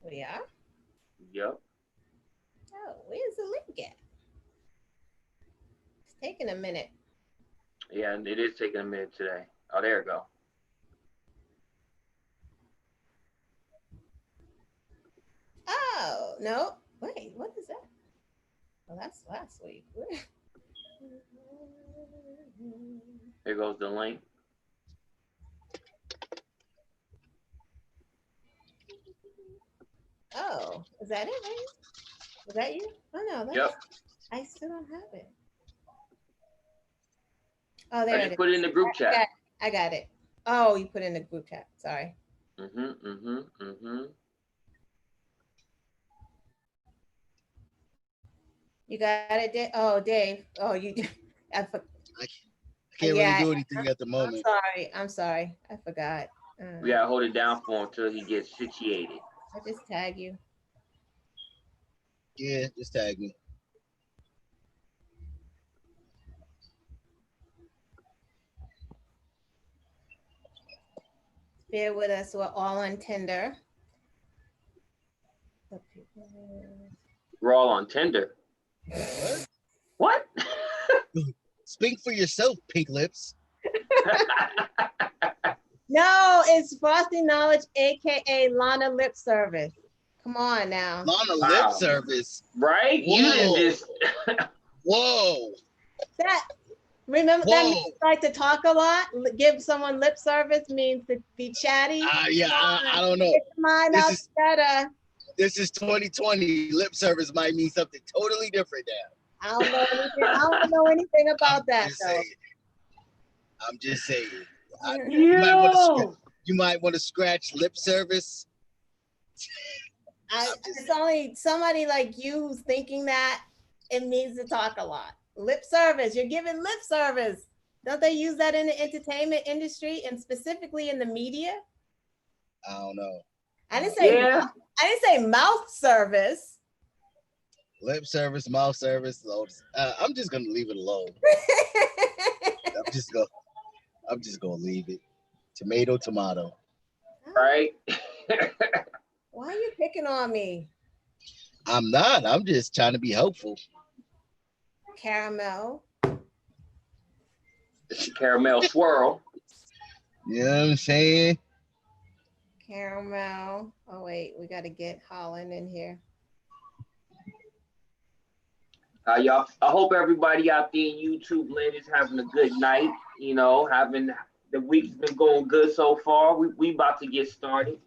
We are? Yep. Oh, where's the link at? It's taking a minute. Yeah, and it is taking a minute today. Oh, there we go. Oh, no. Wait, what is that? Well, that's last week. Here goes the link. Oh, is that it, right? Is that you? Oh, no, that's, Yep. I still don't have it. Oh, I there it just is. put it in the group chat. I got it. Oh, you put it in the group chat. Sorry. You got it, Dave? Oh, Dave. Oh, you. I, I can't really do anything at the I'm moment. sorry. I'm sorry. I forgot. We gotta hold it down for him until he gets situated. I just tag you. Yeah, just tag me. Bear with us. We're all on Tinder. We're all on Tinder. What? Speak for yourself, pink lips. No, it's Frosty Knowledge, aka Lana Lip Service. Come on now. Lana Lip Service. Right? Whoa. You didn't just. Whoa. That remember that means like to talk a lot. Give someone lip service means to be chatty. Yeah, I don't know. Get your mind out better. This is 2020. Lip service might mean something totally different now. I don't know anything. I don't know anything about that though. I'm just saying. You You might want to scratch lip service. It's only somebody like you who's thinking that it means to talk a lot. Lip service. You're giving lip service. Don't they use that in the entertainment industry and specifically in the media? I don't know. I didn't say mouth service. Lip service, mouth service. I'm just gonna leave it alone. I'm just gonna leave it. Tomato, tomato. Right? Why are you picking on me? I'm not. I'm just trying to be helpful. Caramel. Caramel swirl. You know what I'm saying? Caramel. Oh wait, we got to get Holland in here. Y'all, I hope everybody out there in YouTube land is having a good night. You know, having the week's been going good so far. We about to get started.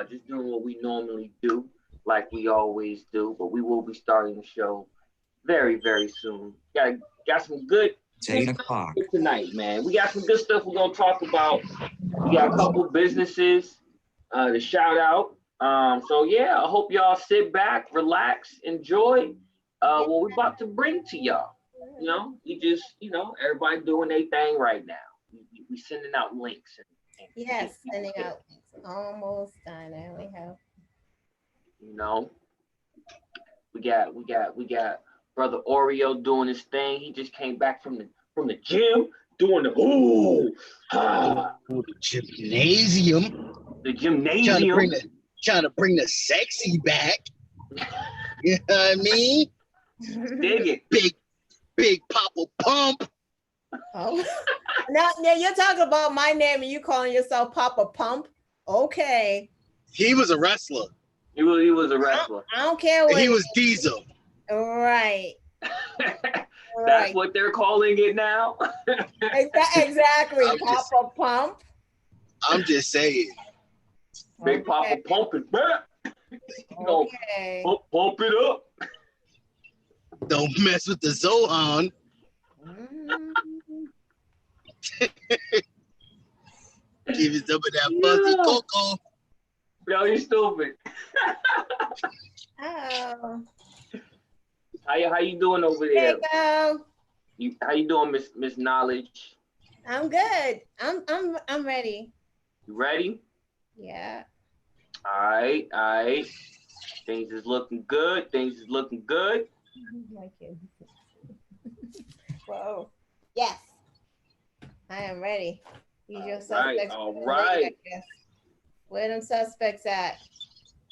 Just doing what we normally do, like we always do. But we will be starting the show very, very soon. Got some good 8 o'clock tonight, man. We got some good stuff we're gonna talk about. We got a couple businesses to shout out. So yeah, I hope y'all sit back, relax, enjoy what we about to bring to y'all. You know, everybody doing their thing right now. We sending out links. Yes, sending out links. Almost done. I only have. You know, we got brother Oreo doing his thing. He just came back from the gym doing the the gymnasium. The gymnasium. Trying to bring the sexy back. You know what I mean? Dig it. Big Papa Pump. Oh, now you're talking about my name and you calling yourself Papa Pump? Okay. He was a wrestler. He was a wrestler. I don't care what he was Diesel. Right. That's what they're calling it now. Exactly, Papa Pump. I'm just saying. Big Papa Pump is back. Okay. Pump it up. Don't mess with the Zohan. Give it some of that fuzzy cocoa. Yo, you stupid. Oh. How you doing over there? How you doing, Miss Knowledge? I'm good. I'm ready. You ready? Yeah. All right. Things is looking good. Whoa. Yes. I am ready. Use your suspects. All right. Where them suspects at?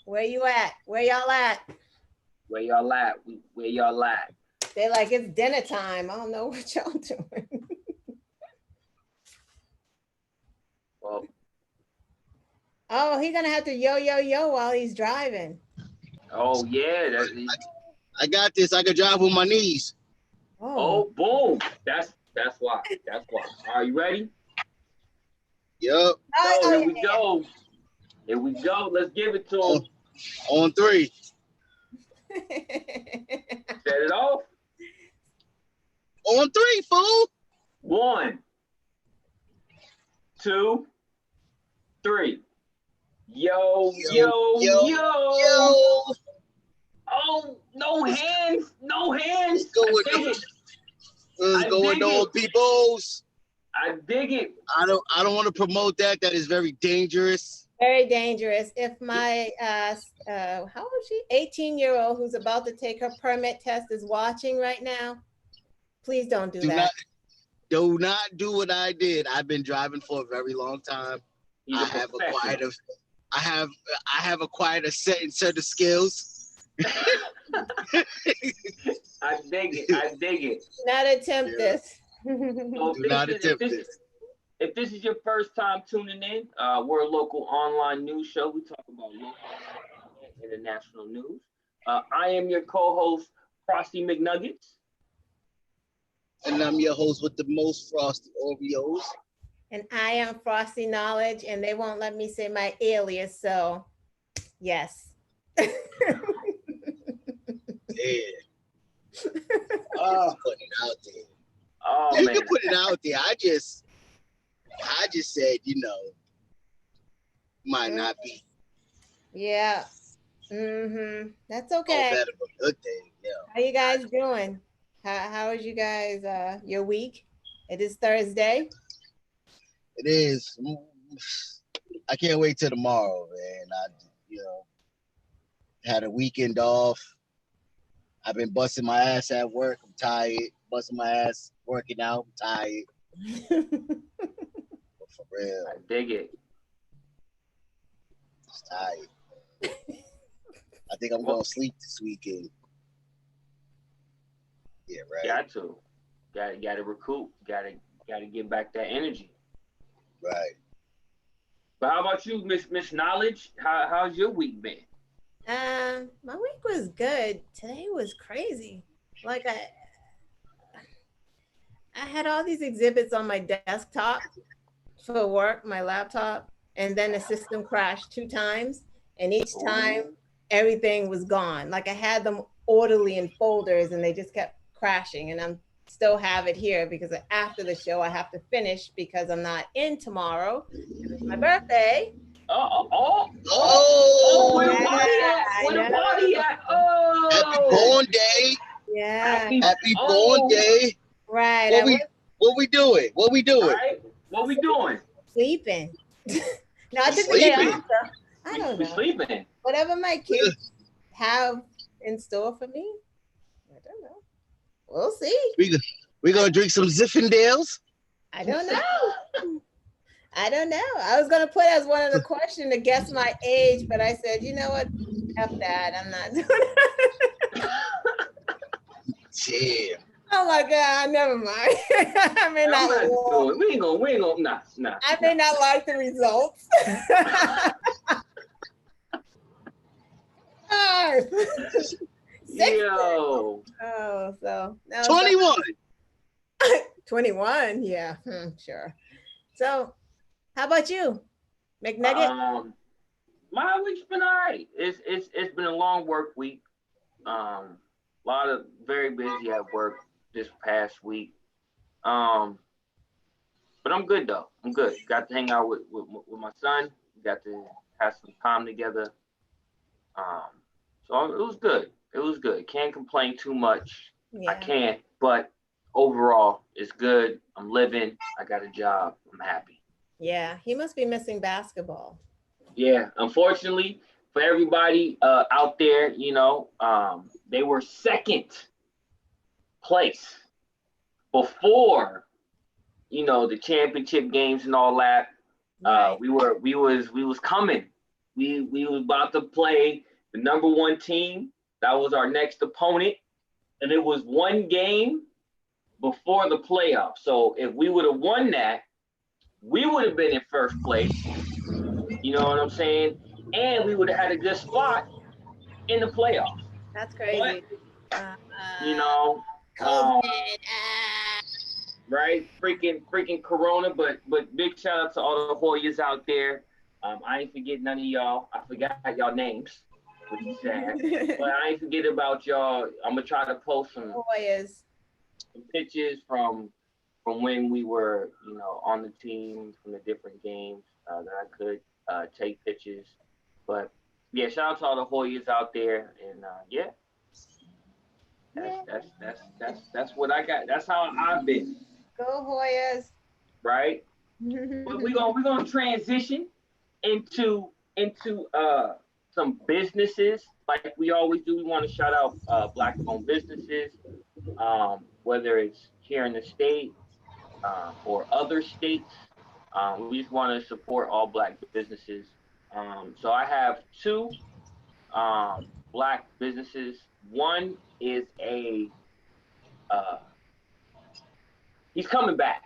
Where you at? Where y'all at? Where y'all at? Where y'all at? They're like, it's dinner time. I don't know what y'all doing. Well, Oh, he's gonna have to yo while he's driving. oh yeah. I got this. I can drive with my knees. Oh, boom. That's why. That's why. Are you ready? Yup. So here we go. Here we go. Let's give it to him. On 3. Set it off. On 3, fool. 1, 2, 3. Yo. Oh, no hands. No hands. What's going on, peoples? I dig it. I don't want to promote that. That is very dangerous. Very dangerous. If my how old is she? 18-year-old who's about to take her permit test is watching right now, please don't do that. Do not do what I did. I've been driving for a very long time. I have acquired a set of skills. I dig it. Not attempt this. So Do not attempt this. If this is your first time tuning in, we're a local online news show. We talk about local and international news. I am your co-host, Frosty McNuggets. And I'm your host with the most frosty Oreos. And I am Frosty Knowledge, and they won't let me say my alias, so yes. Yeah. Oh, put it out there. Oh, You man. can put it out there. I just said, might not be. Yeah. That's All okay. better, but good thing. Yeah. How you guys doing? How is you guys your week? It is Thursday. It is. I can't wait till tomorrow, man. I had a weekend off. I've been busting my ass at work. I'm tired. Busting my ass working out. I'm tired. But for real, I dig it. just tired. I think I'm going to sleep this weekend. Yeah, right. Got to recoup. Got to get back that energy. Right. But how about you, Miss Knowledge? How's your week been? My week was good. Today was crazy. Like I had all these exhibits on my desktop for work, my laptop, and then the system crashed 2 times, and each time everything was gone. Like I had them orderly in folders, and they just kept crashing. And I'm still have it here because after the show I have to finish because I'm not in tomorrow. It's my birthday. Where the party at? Oh, Happy born day. Yeah. Happy born day. Right. What we doing? All right. What we doing? Sleeping. No, I took the day off. I don't We know. sleeping. Whatever my kids have in store for me, I don't know. We'll see. We gonna drink some Zinfandels. I don't know. I don't know. I was gonna put as one of the questions to guess my age, but I said, you know what? F that. I'm not doing it. Yeah. Oh my God, never mind. I may not We ain't gonna, nah. I may not like the results. Yo. Oh, so no, 21. 21, yeah, sure. So, how about you, McNugget? My week's been all right. It's been a long work week. A lot of very busy at work this past week. But I'm good though. I'm good. Got to hang out with my son. Got to have some time together. So it was good. It was good. Can't complain too much. Yeah. I can't, but overall, it's good. I'm living. I got a job. I'm happy. Yeah, he must be missing basketball. Yeah, unfortunately for everybody out there, they were second place before, the championship games and all that. Right. We was coming. we was about to play the #1 team. That was our next opponent, and it was one game before the playoffs. So if we would have won that, we would have been in first place. You know what I'm saying? And we would have had a good spot in the playoffs. That's crazy. But, you know, COVID. right? Freaking Corona. But big shout out to all the Hoyas out there. I ain't forget none of y'all. I forgot y'all names, which is sad. But I ain't forget about y'all. I'm gonna try to post some pictures from when we were, you know, on the team, from the different games that I could take pictures. But yeah, shout out to all the Hoyas out there, and yeah, that's what I got. That's how I've been. Go Hoyas. Right. But we're gonna transition into some businesses like we always do. We want to shout out Black-owned businesses, whether it's here in the state or other states. We just want to support all Black businesses. So I have two Black businesses. One is he's coming back.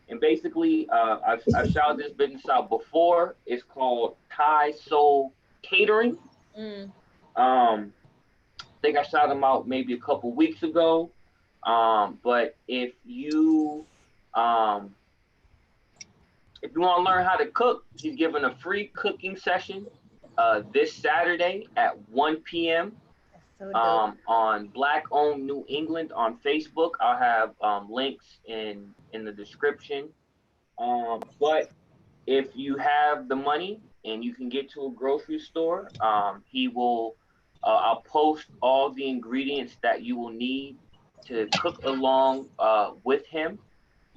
And basically, I've shouted this business out before. It's called Thai Soul Catering. I think I shouted him out maybe a couple weeks ago. But if you want to learn how to cook, he's giving a free cooking session this Saturday at 1 p.m. On Black-owned New England on Facebook. I'll have links in the description. But if you have the money and you can get to a grocery store, he will. I'll post all the ingredients that you will need to cook along with him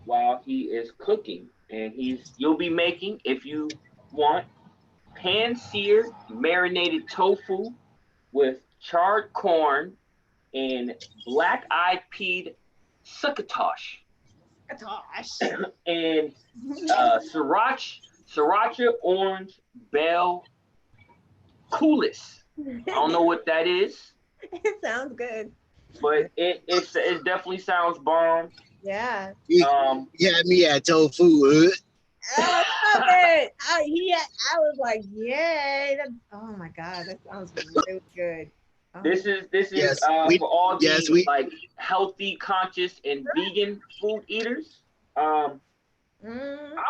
while he is cooking, and you'll be making, if you want, pan-seared marinated tofu with charred corn and black-eyed peed succotash and sriracha orange bell coulis. I don't know what that is. It sounds good. But it definitely sounds bomb. Yeah. Yeah, me at tofu. I love it. I was like, yay. Oh my God, that sounds really good. Oh. This is Yes, for all the like healthy, conscious, and vegan food eaters. I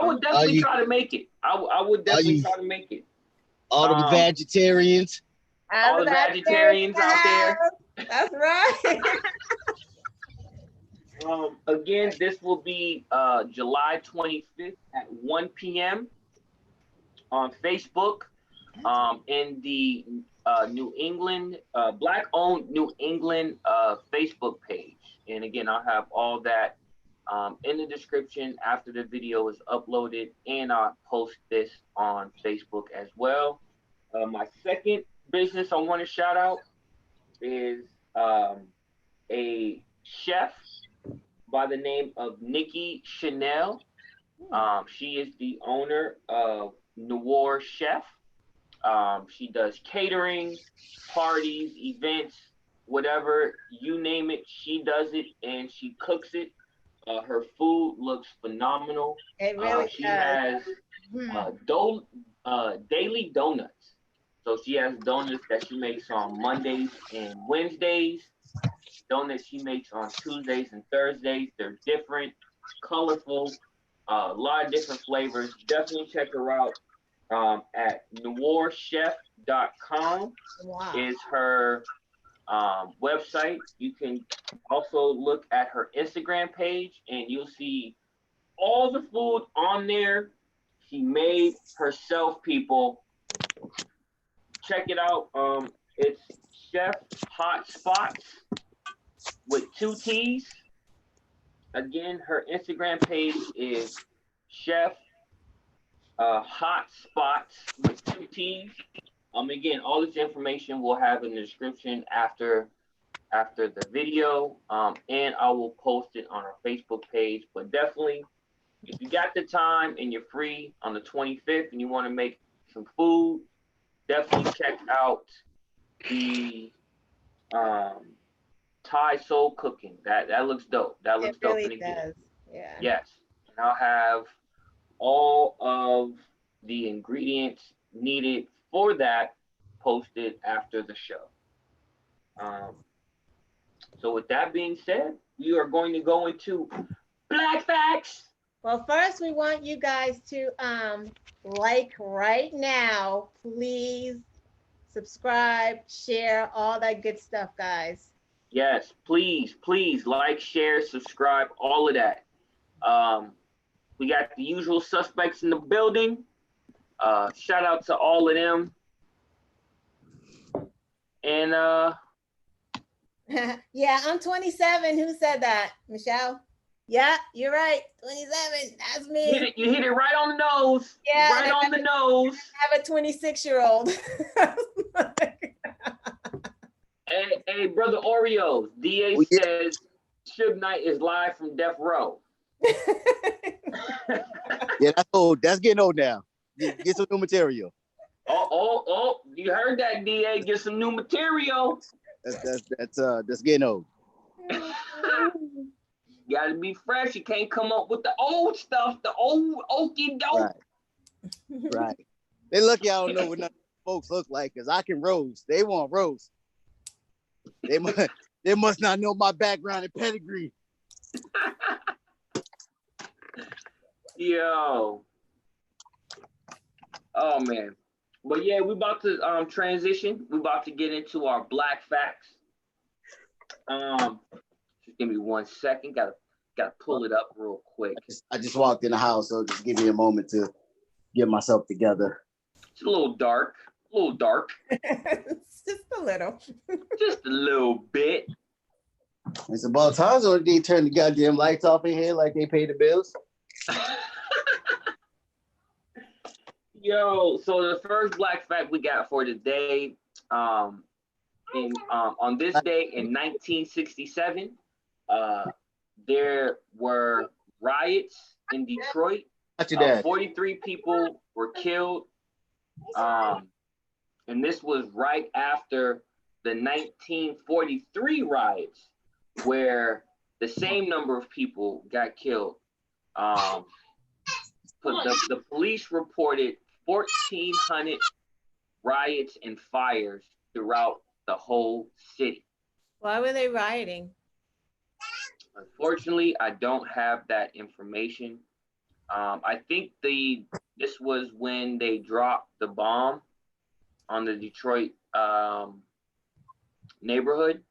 would definitely try to make it. I would definitely try to make it. All the vegetarians. All the vegetarians out there. That's right. Again, this will be July 25th at 1 p.m. on Facebook, in the New England, Black-owned New England Facebook page. And again, I'll have all that in the description after the video is uploaded, and I'll post this on Facebook as well. My second business I want to shout out is a chef by the name of Nikki Chanel. She is the owner of Noir Chef. She does catering, parties, events, whatever, you name it, she does it, and she cooks it. Her food looks phenomenal. It really she has daily donuts. So she has donuts that she makes on Mondays and Wednesdays. Donuts she makes on Tuesdays and Thursdays. They're different, colorful, a lot of different flavors. Definitely check her out at noirchef.com. Wow. Is her website. You can also look at her Instagram page, and you'll see all the food on there she made herself, people. Check it out. It's Chef Hot Spots with 2 T's. Again, her Instagram page is Chef Hot Spots with 2 T's. Again, all this information we'll have in the description after the video, and I will post it on our Facebook page. But definitely, if you got the time and you're free on the 25th and you want to make some food, definitely check out the Thai soul cooking. That looks dope. That looks It dope. really And again, does. Yeah. yes, and I'll have all of the ingredients needed for that posted after the show. Um, so with that being said, we are going to go into Black Facts. Well, first we want you guys to like right now, please subscribe, share, all that good stuff, guys. Yes, please, please like, share, subscribe, all of that. We got the usual suspects in the building. Shout out to all of them. And Yeah, I'm 27. Who said that? Michelle? Yeah, you're right. 27. That's me. you hit it right on the nose. Yeah, Right on the nose. I have a 26-year-old. Hey, brother Oreos. DA says Suge Knight is live from Death Row. Yeah, that's old. That's getting old now. Get some new material. Oh, you heard that, DA. Get some new material. That's getting old. You gotta be fresh. You can't come up with the old stuff, the old okie doke. Right. They lucky I don't know what none of folks look like, because I can roast. They want roast. They must not know my background and pedigree. Yo. Oh man. But yeah, we about to transition. We about to get into our Black Facts. Just give me 1 second. Gotta pull it up real quick. I just walked in the house, so just give me a moment to get myself together. It's a little dark. It's just a little. Just a little bit. It's about time so they turn the goddamn lights off in here like they pay the bills. Yo, so the first Black Fact we got for today, on this day in 1967, there were riots in Detroit. 43 people were killed. And this was right after the 1943 riots, where the same number of people got killed. The police reported 1,400 riots and fires throughout the whole city. Why were they rioting? Unfortunately, I don't have that information. I think this was when they dropped the bomb on the Detroit neighborhood.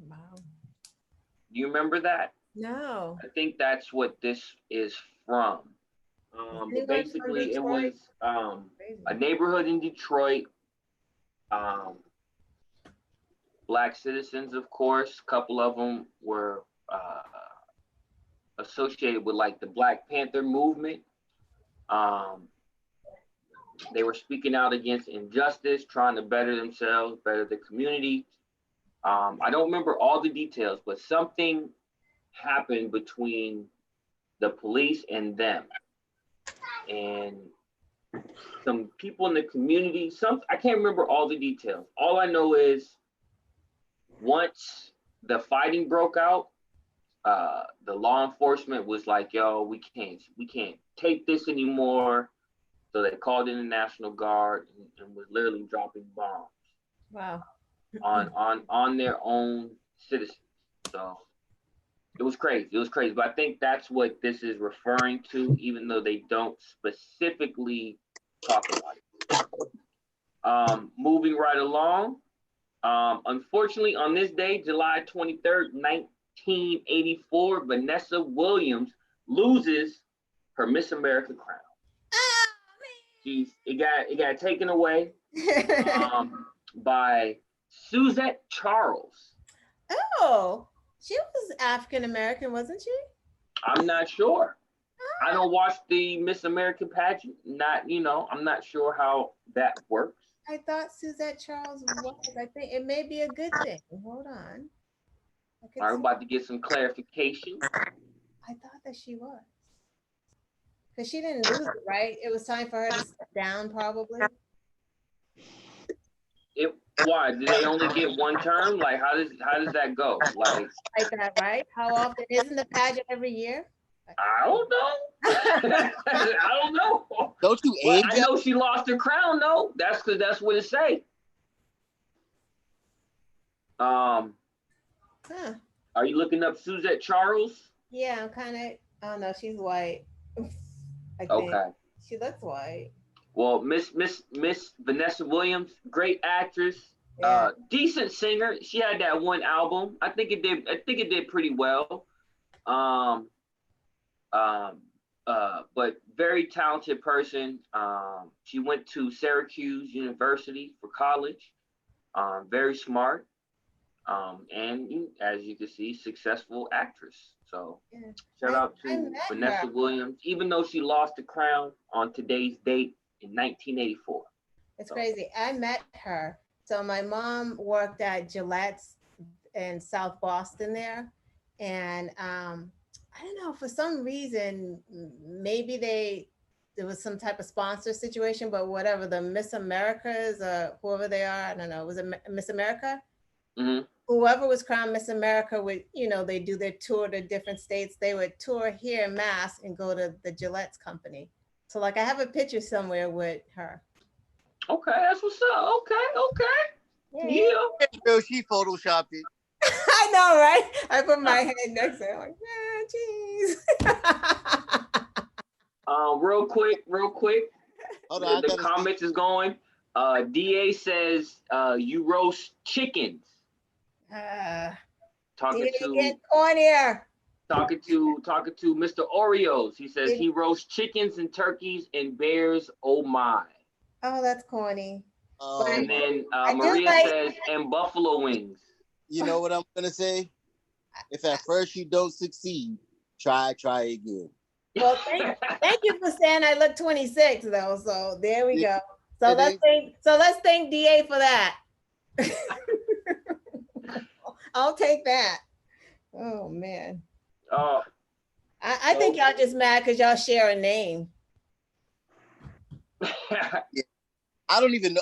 Wow. Do you remember that? No. I think that's what this is from. But basically, it was a neighborhood in Detroit. Black citizens, of course. A couple of them were associated with like the Black Panther movement. They were speaking out against injustice, trying to better themselves, better the community. I don't remember all the details, but something happened between the police and them. And some people in the community, I can't remember all the details. All I know is once the fighting broke out, the law enforcement was like, yo, we can't take this anymore. So they called in the National Guard and was literally dropping bombs. Wow. on their own citizens. So it was crazy. But I think that's what this is referring to, even though they don't specifically talk about it. Moving right along. Unfortunately, on this day, July 23rd, 1984, Vanessa Williams loses her Miss America crown. It got taken away by Suzette Charles. Oh, she was African American, wasn't she? I'm not sure. I don't watch the Miss America pageant. I'm not sure how that works. I thought Suzette Charles was. I think it may be a good thing. Hold on. I'm about to get some clarification. I thought that she was. Because she didn't lose it, right? It was time for her to step down, probably. Why? Do they only get one term? Like, how does that go? Like that, right? How often isn't the pageant every year? I don't know. I don't know. Don't you Well, age I know she lost her crown though. That's because that's what it say. Huh. Are you looking up Suzette Charles? Yeah, I'm kind of. I don't know. She's white. I think Okay. she looks white. Well, Miss Vanessa Williams, great actress, Yeah. decent singer. She had that one album. I think it did. I think it did pretty well. Um, but very talented person. She went to Syracuse University for college. Very smart. And as you can see, successful actress. So Yeah. shout out I to met Vanessa her. Williams, even though she lost the crown on today's date in 1984. It's crazy. I met her. So my mom worked at Gillette's in South Boston there, and I don't know, for some reason maybe there was some type of sponsor situation, but whatever, the Miss Americas or whoever they are, I don't know, was it Miss America? Hmm. Whoever was crowned Miss America would, they do their tour to different states. They would tour here in Mass and go to the Gillette's company. So like I have a picture somewhere with her. Okay, that's what's up. Okay. Yeah. Yeah. Girl, she photoshopped it. I know, right? I put my head next to it, like, yeah, jeez. Real quick. Hold on, I The gotta comments is going. DA says you roast chickens. Talking Get on here. talking to Mr. Oreos. He says he roasts chickens and turkeys and bears. Oh my. Oh, that's corny. And then I do Maria like- says and buffalo wings. You know what I'm gonna say? If at first you don't succeed, try again. Well, thank you for saying I look 26 though. So there we go. So It let's thank DA for that. I'll take that. Oh man. Oh, I think y'all just mad because y'all share a name. I don't even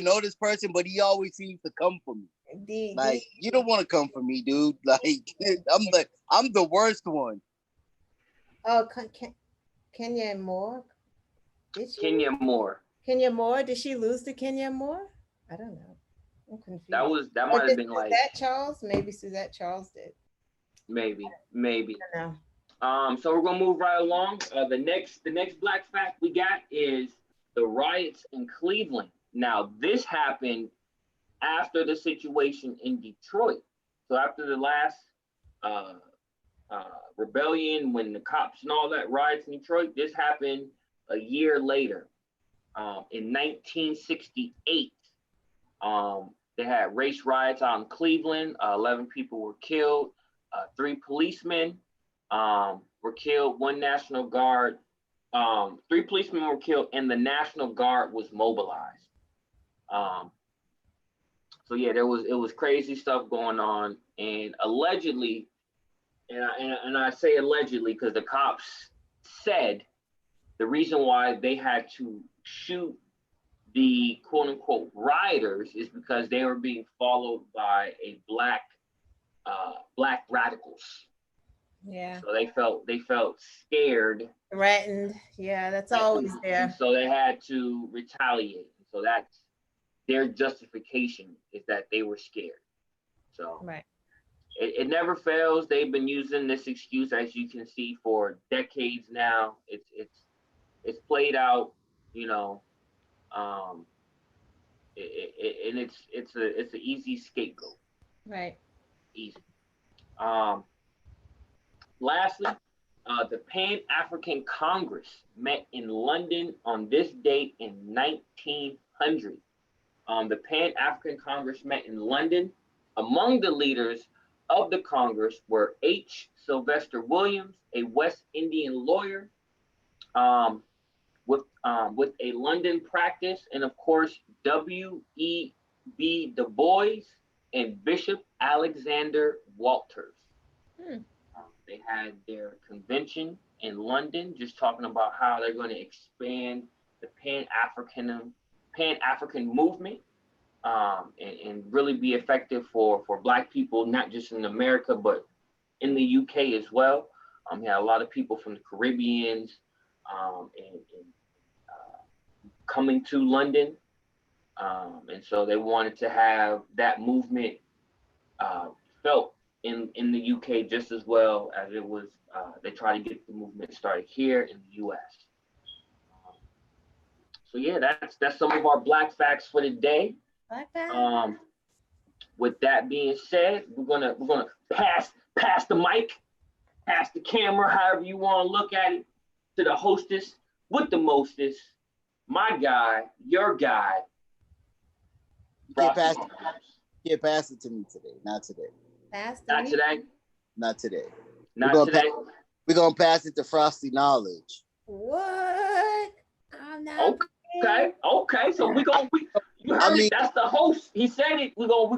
know this person, but he always seems to come for me. Like, you don't want to come for me, dude. Like, I'm the worst one. Oh, Kenya Moore. Did she? Kenya Moore. Kenya Moore. Did she lose to Kenya Moore? I don't know. I'm confused. That might have been like Suzette Charles. Maybe Suzette Charles did. Maybe. I don't know. So we're gonna move right along. The next black fact we got is the riots in Cleveland. Now this happened after the situation in Detroit. So after the last rebellion, when the cops and all that riots in Detroit, this happened a year later. In 1968, they had race riots out in Cleveland. 11 people were killed. 3 policemen were killed. 1 National Guard. 3 policemen were killed, and the National Guard was mobilized. So yeah, it was crazy stuff going on, and allegedly, and I say allegedly because the cops said the reason why they had to shoot the quote unquote rioters is because they were being followed by a black radicals. Yeah. So they felt scared, Threatened. Yeah, that's always there. and so they had to retaliate. So that's their justification, is that they were scared. So Right. it never fails. They've been using this excuse, as you can see, for decades now. It's played out, and it's an easy scapegoat. Right. Easy. Lastly, the Pan-African Congress met in London on this date in 1900. The Pan-African Congress met in London. Among the leaders of the Congress were H. Sylvester Williams, a West Indian lawyer with a London practice, and of course W.E.B. Du Bois and Bishop Alexander Walters. They had their convention in London, just talking about how they're going to expand the Pan-African movement. and really be effective for Black people, not just in America, but in the UK as well. He had a lot of people from the Caribbeans and coming to London. And so they wanted to have that movement felt in the UK just as well as it was. They tried to get the movement started here in the US. So yeah, that's some of our Black facts for the day. Black facts. With that being said, we're gonna pass the mic, pass the camera, however you want to look at it, to the hostess with the mostest, my guy, your guy. You can't pass it to me today. Not today. Not today. Not today. Not today. We're gonna pass it to Frosty Knowledge. What? I'm not. Okay. So you heard it. That's the host. He said it. We're gonna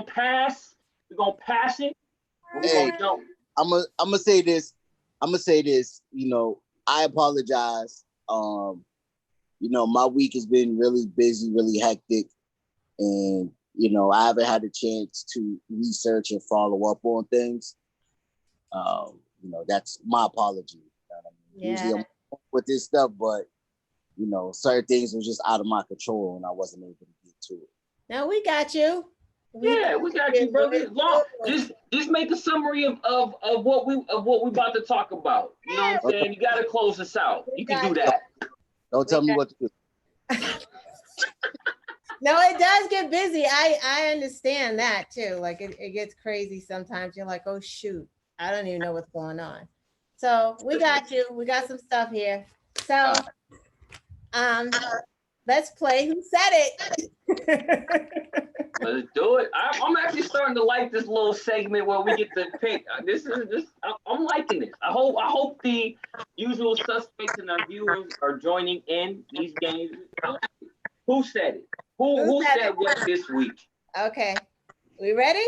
pass. We're gonna pass it. Hey, I'm gonna say this. You know, I apologize. You know, my week has been really busy, really hectic, and you know, I haven't had a chance to research and follow up on things. You know, that's my apology. Usually I'm with this stuff, but you know, certain things were just out of my control, and I wasn't able to get to it. No, we got you. We got you, brother. Just make a summary of what we about to talk about. You know what I'm saying? You gotta close us out. You can do that. Don't tell me what to do. No, it does get busy. I understand that too. Like it gets crazy sometimes. You're like, oh shoot, I don't even know what's going on. So we got you. We got some stuff here. So let's play Who Said It. Let's do it. I'm actually starting to like this little segment where we get to pick. I'm liking this. I hope the usual suspects and our viewers are joining in these games. Who said it? Who said what this week? Okay, we ready?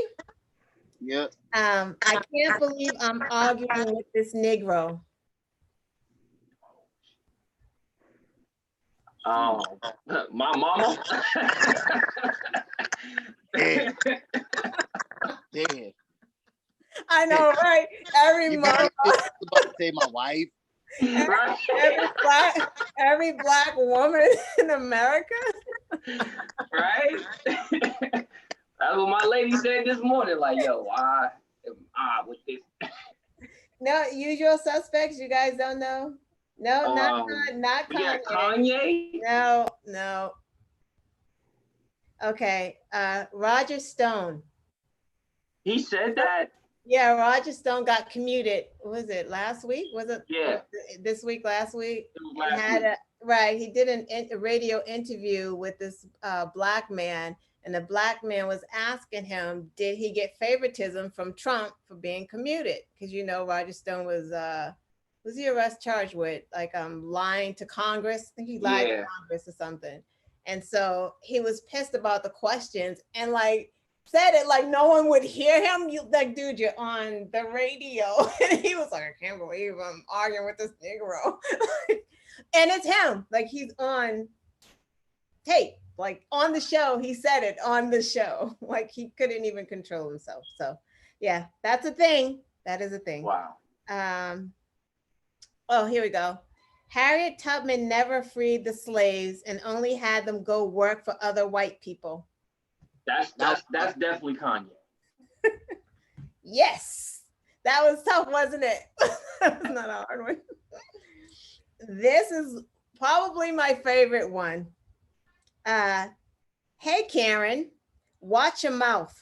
Yeah. I can't believe I'm arguing with this Negro. My mama. Damn. I know, right? Every mama. About to say my wife. Every black woman in America. Right? That's what my lady said this morning. Like, yo, I am with this. No, Usual Suspects. You guys don't know? No, not Kanye. Kanye? No. Okay. Roger Stone. He said that? Yeah, Roger Stone got commuted. Was it last week? Was it this week, last week? He did a radio interview with this black man, and the black man was asking him, did he get favoritism from Trump for being commuted? Because you know, Roger Stone was he charged with like lying to Congress? I think he lied to Congress or something. And so he was pissed about the questions and like said it like no one would hear him. You like, dude, you're on the radio. And he was like, I can't believe I'm arguing with this Negro. And it's him. Like he's on tape, like on the show. He said it on the show. Like he couldn't even control himself. So yeah, that's a thing. That is a thing. Wow. Oh, here we go. Harriet Tubman never freed the slaves and only had them go work for other white people. That's definitely Kanye. Yes, that was tough, wasn't it? That was not a hard one. This is probably my favorite one. Hey, Karen, watch your mouth.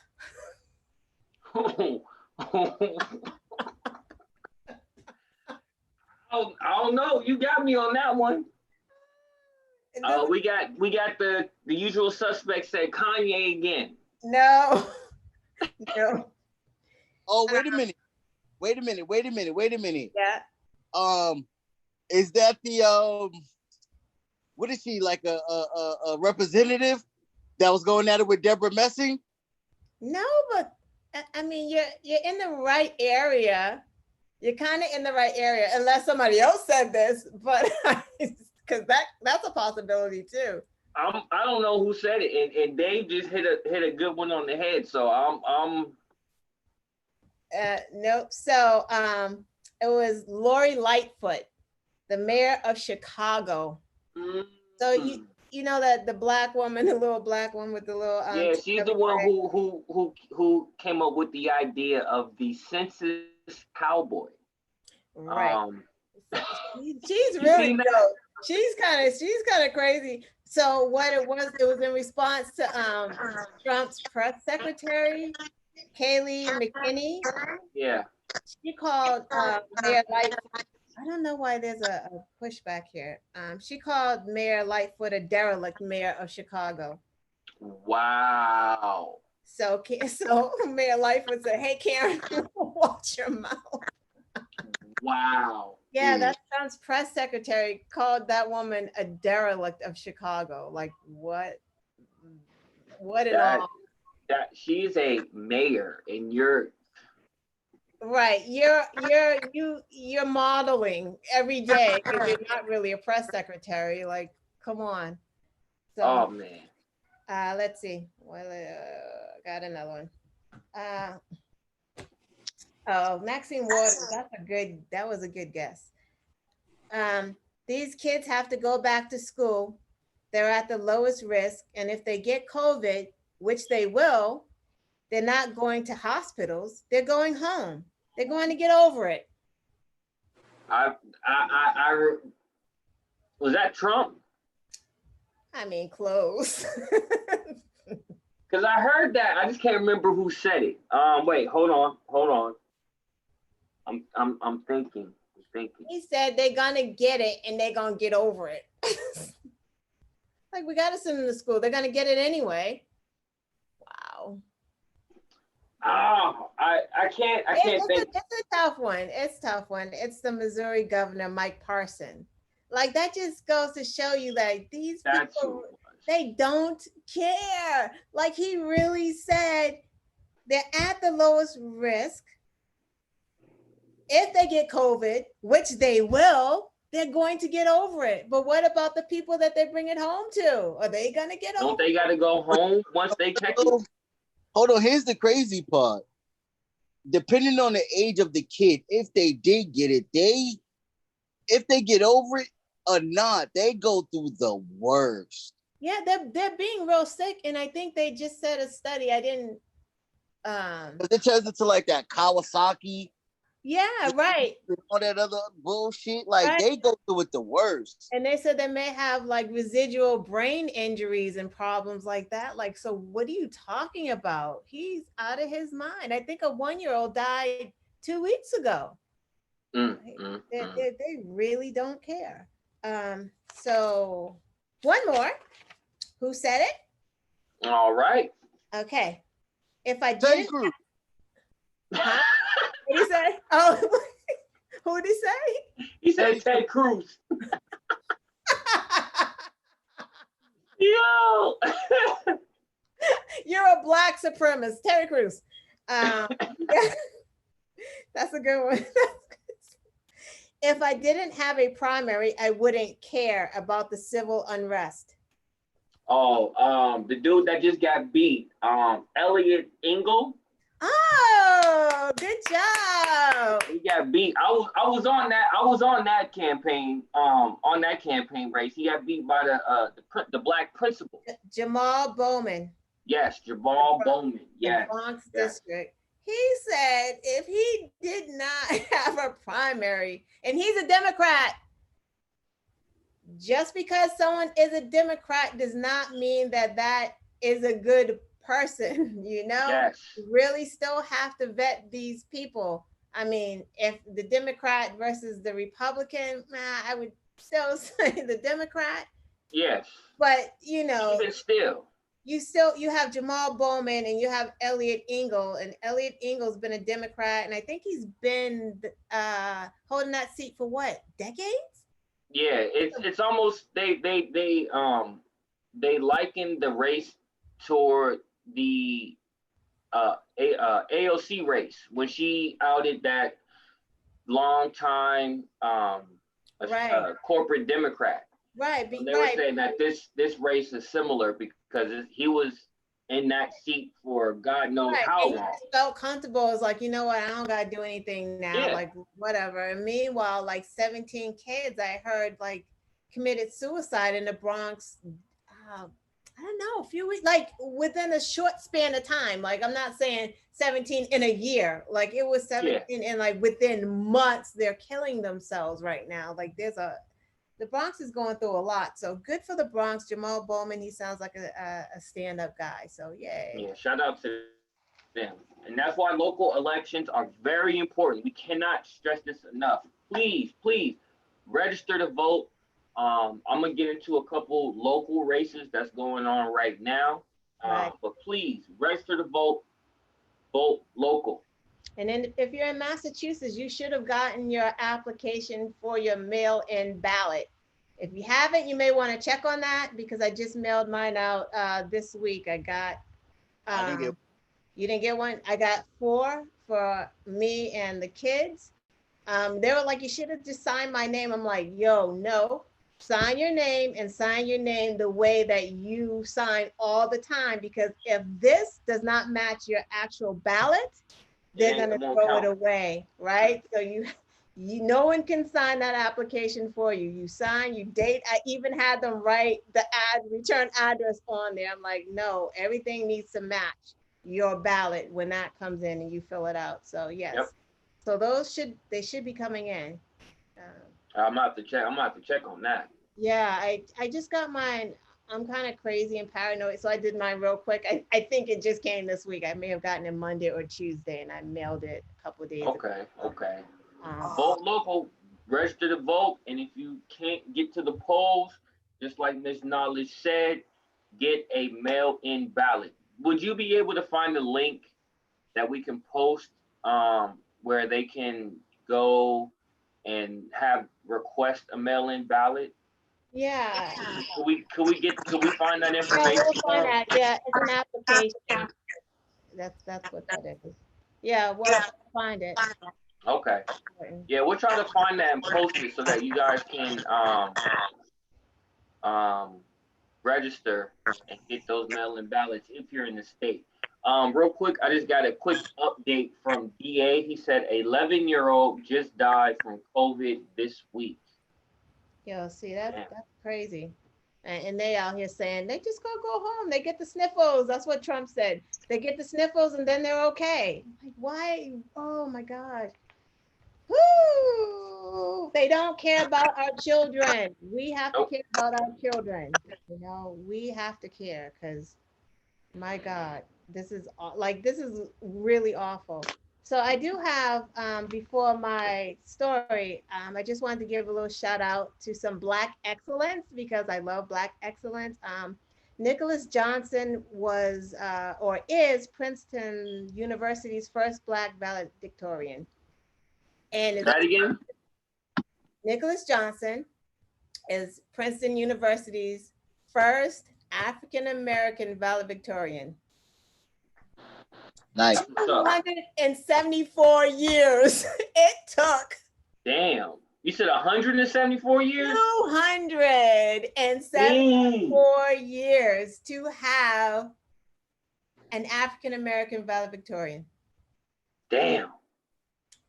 I don't know. You got me on that one. We got the usual suspects said Kanye again. No. Oh, wait a minute. Yeah. Is that the what is she, like a representative that was going at it with Deborah Messing? No, but I mean you're in the right area. You're kind of in the right area, unless somebody else said this, but because that's a possibility too. I don't know who said it, and Dave just hit a good one on the head. So I'm Nope. So it was Lori Lightfoot, the mayor of Chicago. So you know that the black woman, the little black one with the little yeah, she's the one who came up with the idea of the census cowboy. Right. She's You really seen that? dope. She's kind of crazy. So what it was in response to Trump's press secretary, Kayleigh McEnany. Yeah. She called Mayor Lightfoot. I don't know why there's a pushback here. She called Mayor Lightfoot a derelict mayor of Chicago. Wow. So Mayor Lightfoot said, "Hey Karen, watch your mouth." Wow. Yeah, that Trump's press secretary called that woman a derelict of Chicago. Like what? What in all? That she's a mayor, and you're right. You're modeling every day because you're not really a press secretary. Like, come on. So, oh man. Let's see. Well, got another one. Oh, Maxine Waters. That was a good guess. These kids have to go back to school. They're at the lowest risk. And if they get COVID, which they will, they're not going to hospitals. They're going home. They're going to get over it. I was that Trump? I mean, close. Because I heard that. I just can't remember who said it. Wait, hold on. I'm thinking. He said they're gonna get it and they're gonna get over it. Like, we gotta send them to school. They're gonna get it anyway. Wow. Oh, I can't think. It's a tough one. It's a tough one. It's the Missouri governor, Mike Parson. Like, that just goes to show you that these people, they don't care. Like, he really said they're at the lowest risk. If they get COVID, which they will, they're going to get over it. But what about the people that they bring it home to? Are they going to get over it? Don't they got to go home once they catch it? Hold on, here's the crazy part. Depending on the age of the kid, if they did get it, if they get over it or not, they go through the worst. Yeah, they're being real sick, and I think they just said a study. I didn't. It turns into like that Kawasaki. Yeah, right. All that other bullshit, like right. They go through it the worst. And they said they may have like residual brain injuries and problems like that. Like, so what are you talking about? He's out of his mind. I think a 1-year-old died 2 weeks ago. They really don't care. So one more. Who said it? All right. Okay. If I didn't. Huh? What did he say? Oh, who did he say? He said Ted Cruz. Yo. You're a black supremacist, Terry Crews. Yeah, that's a good one. If I didn't have a primary, I wouldn't care about the civil unrest. Oh, the dude that just got beat, Elliot Engel. Oh, good job. He got beat. I was on that campaign. On that campaign race, he got beat by the black principal. Jamal Bowman. Yes, Jamal Bowman. Yes. The Bronx District. He said if he did not have a primary, and he's a Democrat, just because someone is a Democrat does not mean that is a good person, you know. Yes. You really still have to vet these people. I mean, if the Democrat versus the Republican, I would still say the Democrat. Yes. But you know, even still. You have Jamal Bowman and you have Elliot Engel, and Elliot Engel's been a Democrat, and I think he's been holding that seat for what, decades? Yeah, it's almost they liken the race toward the AOC race when she outed that long time corporate Democrat. Right, And they were saying that this race is similar because he was in that seat for God knows right. how And he long. just felt comfortable. It's like, you know what, I don't gotta do anything now. Yeah. Like whatever. And meanwhile, like 17 kids I heard like committed suicide in the Bronx. I don't know, a few weeks, like within a short span of time. Like I'm not saying 17 in a year. Like it was 17 and like within months, they're killing themselves right now. Like the Bronx is going through a lot. So good for the Bronx. Jamal Bowman, he sounds like a stand-up guy. So yay. Yeah, shout out to them. And that's why local elections are very important. We cannot stress this enough. Please, please register to vote. I'm gonna get into a couple local races that's going on right now. Right. But please register to vote. Vote local. And then if you're in Massachusetts, you should have gotten your application for your mail-in ballot. If you haven't, you may want to check on that because I just mailed mine out this week. I got, I didn't get. you didn't get one? I got 4 for me and the kids. They were like, you should have just signed my name. I'm like, yo, no, sign your name and sign your name the way that you sign all the time. Because if this does not match your actual ballot, they're gonna throw it away, right? So you no one can sign that application for you. You sign, you date. I even had them write the return address on there. I'm like, no, everything needs to match your ballot when that comes in and you fill it out. So yes. Yep. So those should be coming in. I'm gonna have to check. I'm gonna have to check on that. Yeah, I just got mine. I'm kind of crazy and paranoid, so I did mine real quick. I think it just came this week. I may have gotten it Monday or Tuesday, and I mailed it a couple of days ago. Okay. Vote local, register to vote, and if you can't get to the polls, just like Ms. Knowledge said, get a mail-in ballot. Would you be able to find a link that we can post where they can go and request a mail-in ballot? Yeah. Could we find that information? Yeah, we'll find that. Yeah, it's an application. That's what that is. Yeah, we'll find it. Okay. Yeah, we'll try to find that and post it so that you guys can register and get those mail-in ballots if you're in the state. Real quick, I just got a quick update from DA. He said 11-year-old just died from COVID this week. Yo, see, that's crazy. And they out here saying they just go home. They get the sniffles. That's what Trump said. They get the sniffles and then they're okay. Like, why? Oh my gosh. Woo! They don't care about our children. We have to care about our children. You know, we have to care because, my God, this is really awful. So I do have, before my story, I just wanted to give a little shout out to some Black excellence because I love Black excellence. Nicholas Johnson was, or is, Princeton University's first Black valedictorian. And that again? Nicholas Johnson is Princeton University's first African-American valedictorian. Nice. 274 years it took. Damn. You said 174 years? 274 years to have an African-American valedictorian. Damn.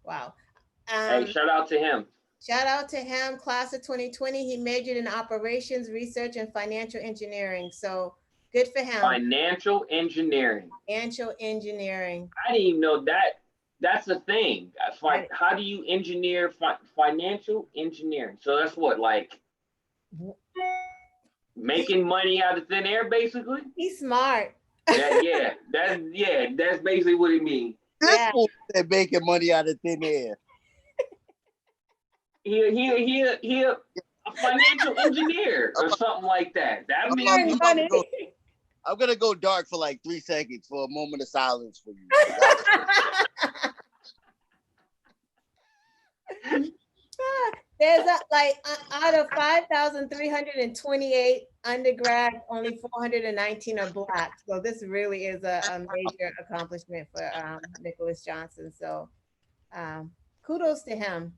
Wow. Hey, shout out to him. Shout out to him, class of 2020. He majored in operations, research, and financial engineering. So good for him. Financial engineering. Financial engineering. I didn't even know that. That's a thing. Like, how do you engineer financial engineering? So that's what, like, making money out of thin air, basically. He's smart. That's basically what it means. This fool said making money out of thin air. He a financial engineer or something like that. That means I'm gonna go dark for like 3 seconds for a moment of silence for you. There's out of 5,328 undergrads, only 419 are Black. So this really is a major accomplishment for Nicholas Johnson. So kudos to him.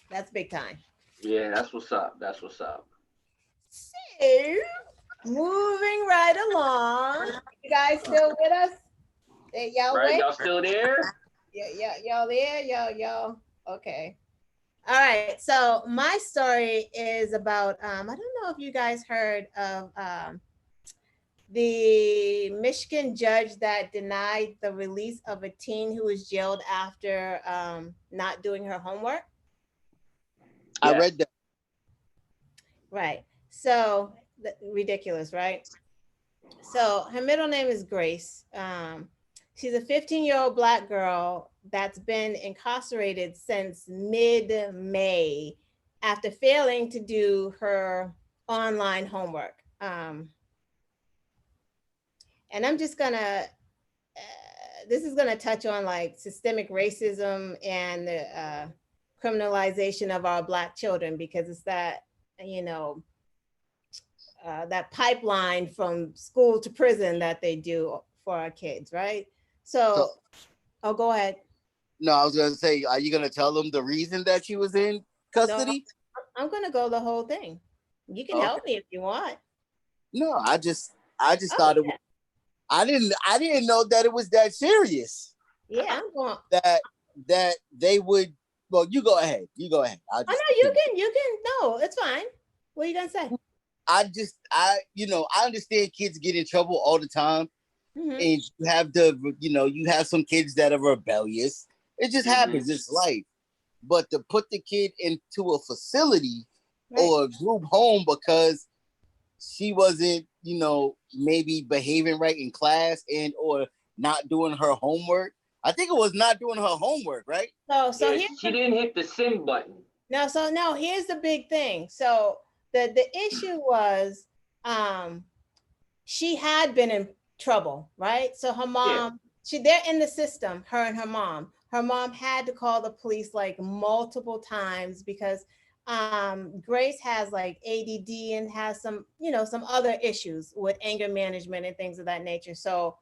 That's big time. Yeah, that's what's up. That's what's up. So, moving right along. You guys still with us? Y'all Right? wait? Y'all still there? Yeah, y'all there? Y'all. Okay. All right. So my story is about, I don't know if you guys heard of the Michigan judge that denied the release of a teen who was jailed after not doing her homework. I Yes. read that. Right. So ridiculous, right? So her middle name is Grace. She's a 15-year-old Black girl that's been incarcerated since mid-May after failing to do her online homework. And I'm just gonna, this is gonna touch on like systemic racism and the criminalization of our Black children, because it's that, you know, that pipeline from school to prison that they do for our kids, right? So, oh, go ahead. No, I was gonna say, are you gonna tell them the reason that she was in custody? No, I'm gonna go the whole thing. You can help me if you want. No, I just thought it was. I didn't know that it was that serious. Yeah, I'm going. That they would. Well, you go ahead. You go ahead. Oh no, you can. No, it's fine. What are you gonna say? I understand kids get in trouble all the time, and you have you have some kids that are rebellious. It just happens. It's life. But to put the kid into a facility or a group home because she wasn't, maybe behaving right in class and or not doing her homework. I think it was not doing her homework, right? So yeah, she didn't hit the send button. No, here's the big thing. So the issue was she had been in trouble, right? So her mom, they're in the system, her and her mom. Her mom had to call the police like multiple times because Grace has like ADD and has some, some other issues with anger management and things of that nature. So,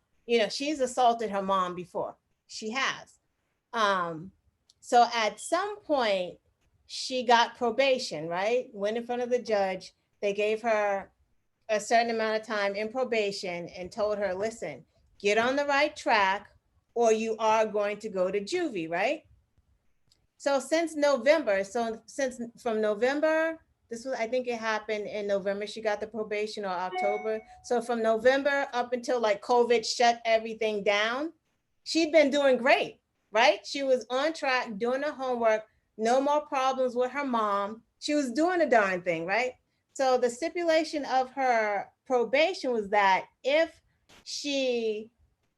she's assaulted her mom before. She has. So at some point, she got probation, right? Went in front of the judge. They gave her a certain amount of time in probation and told her, listen, get on the right track or you are going to go to juvie, right? So since from November, I think it happened in November, she got the probation, or October. So from November up until like COVID shut everything down, she'd been doing great, right? She was on track, doing her homework, no more problems with her mom. She was doing a darn thing, right? So the stipulation of her probation was that if she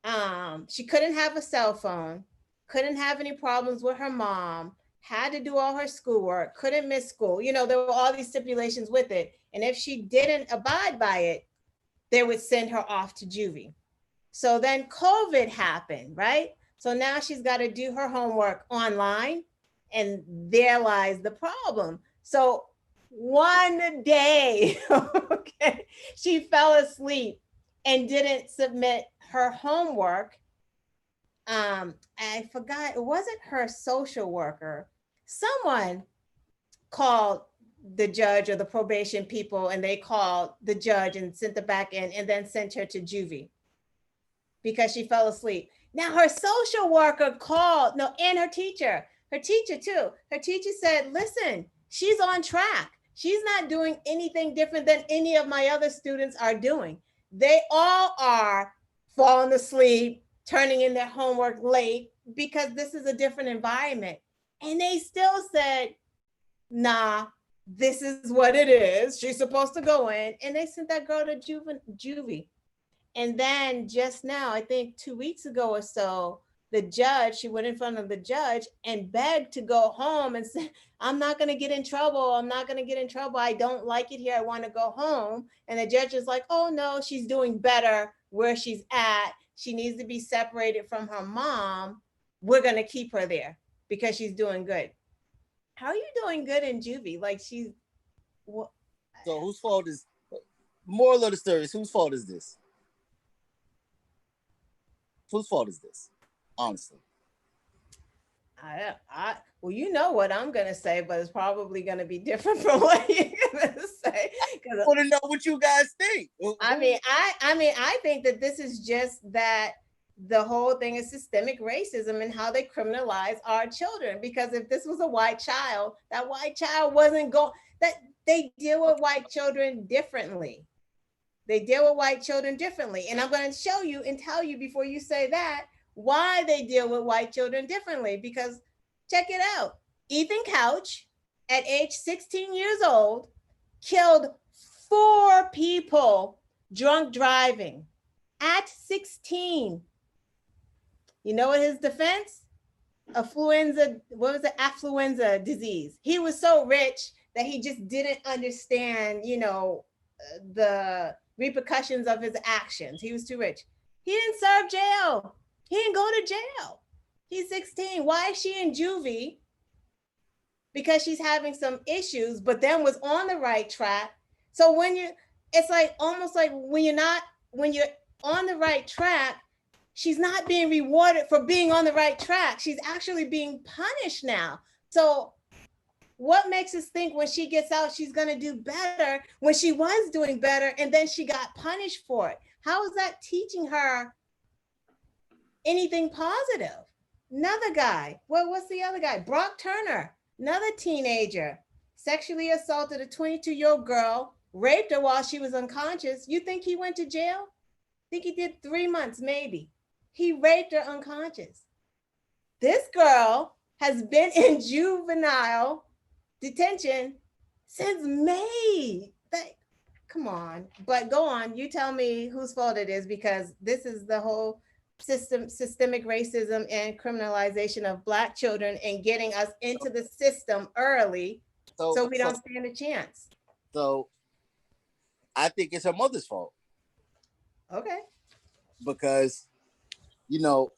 couldn't have a cell phone, couldn't have any problems with her mom, had to do all her schoolwork, couldn't miss school. There were all these stipulations with it. And if she didn't abide by it, they would send her off to juvie. So then COVID happened, right? So now she's got to do her homework online, and there lies the problem. So one day, okay, she fell asleep and didn't submit her homework. I forgot, it wasn't her social worker. Someone called the judge or the probation people, and they called the judge and sent her back in and then sent her to juvie because she fell asleep. Now her social worker called, no, and her teacher too. Her teacher said, listen, she's on track. She's not doing anything different than any of my other students are doing. They all are falling asleep, turning in their homework late because this is a different environment. And they still said, nah, this is what it is. She's supposed to go in. And they sent that girl to juvie. And then just now, I think 2 weeks ago or so, she went in front of the judge and begged to go home and said, I'm not going to get in trouble. I'm not going to get in trouble. I don't like it here. I want to go home. And the judge is like, oh no, she's doing better where she's at. She needs to be separated from her mom. We're going to keep her there because she's doing good. How are you doing good in juvie? Like So whose fault is, moral of the story is, whose fault is this? Whose fault is this? Honestly. Well, you know what I'm gonna say, but it's probably gonna be different from what you're gonna say. I want to know what you guys think. I think that this is just that the whole thing is systemic racism and how they criminalize our children. Because if this was a white child, that white child wasn't going. That they deal with white children differently. They deal with white children differently, and I'm going to show you and tell you before you say that why they deal with white children differently. Because check it out. Ethan Couch, at age 16 years old, killed 4 people drunk driving at 16. You know what his defense? Affluenza, what was it? Affluenza disease. He was so rich that he just didn't understand, the repercussions of his actions. He was too rich. He didn't serve jail. He didn't go to jail. He's 16. Why is she in juvie? Because she's having some issues, but then was on the right track. So it's like almost like when you're on the right track, she's not being rewarded for being on the right track. She's actually being punished now. So what makes us think when she gets out, she's going to do better when she was doing better and then she got punished for it? How is that teaching her anything positive? Another guy. What's the other guy? Brock Turner, another teenager, sexually assaulted a 22-year-old girl, raped her while she was unconscious. You think he went to jail? I think he did 3 months, maybe. He raped her unconscious. This girl has been in juvenile detention since May. Come on. But go on. You tell me whose fault it is, because this is the whole systemic racism and criminalization of Black children and getting us into the system early so we don't stand a chance. So I think it's her mother's fault. Okay. Because,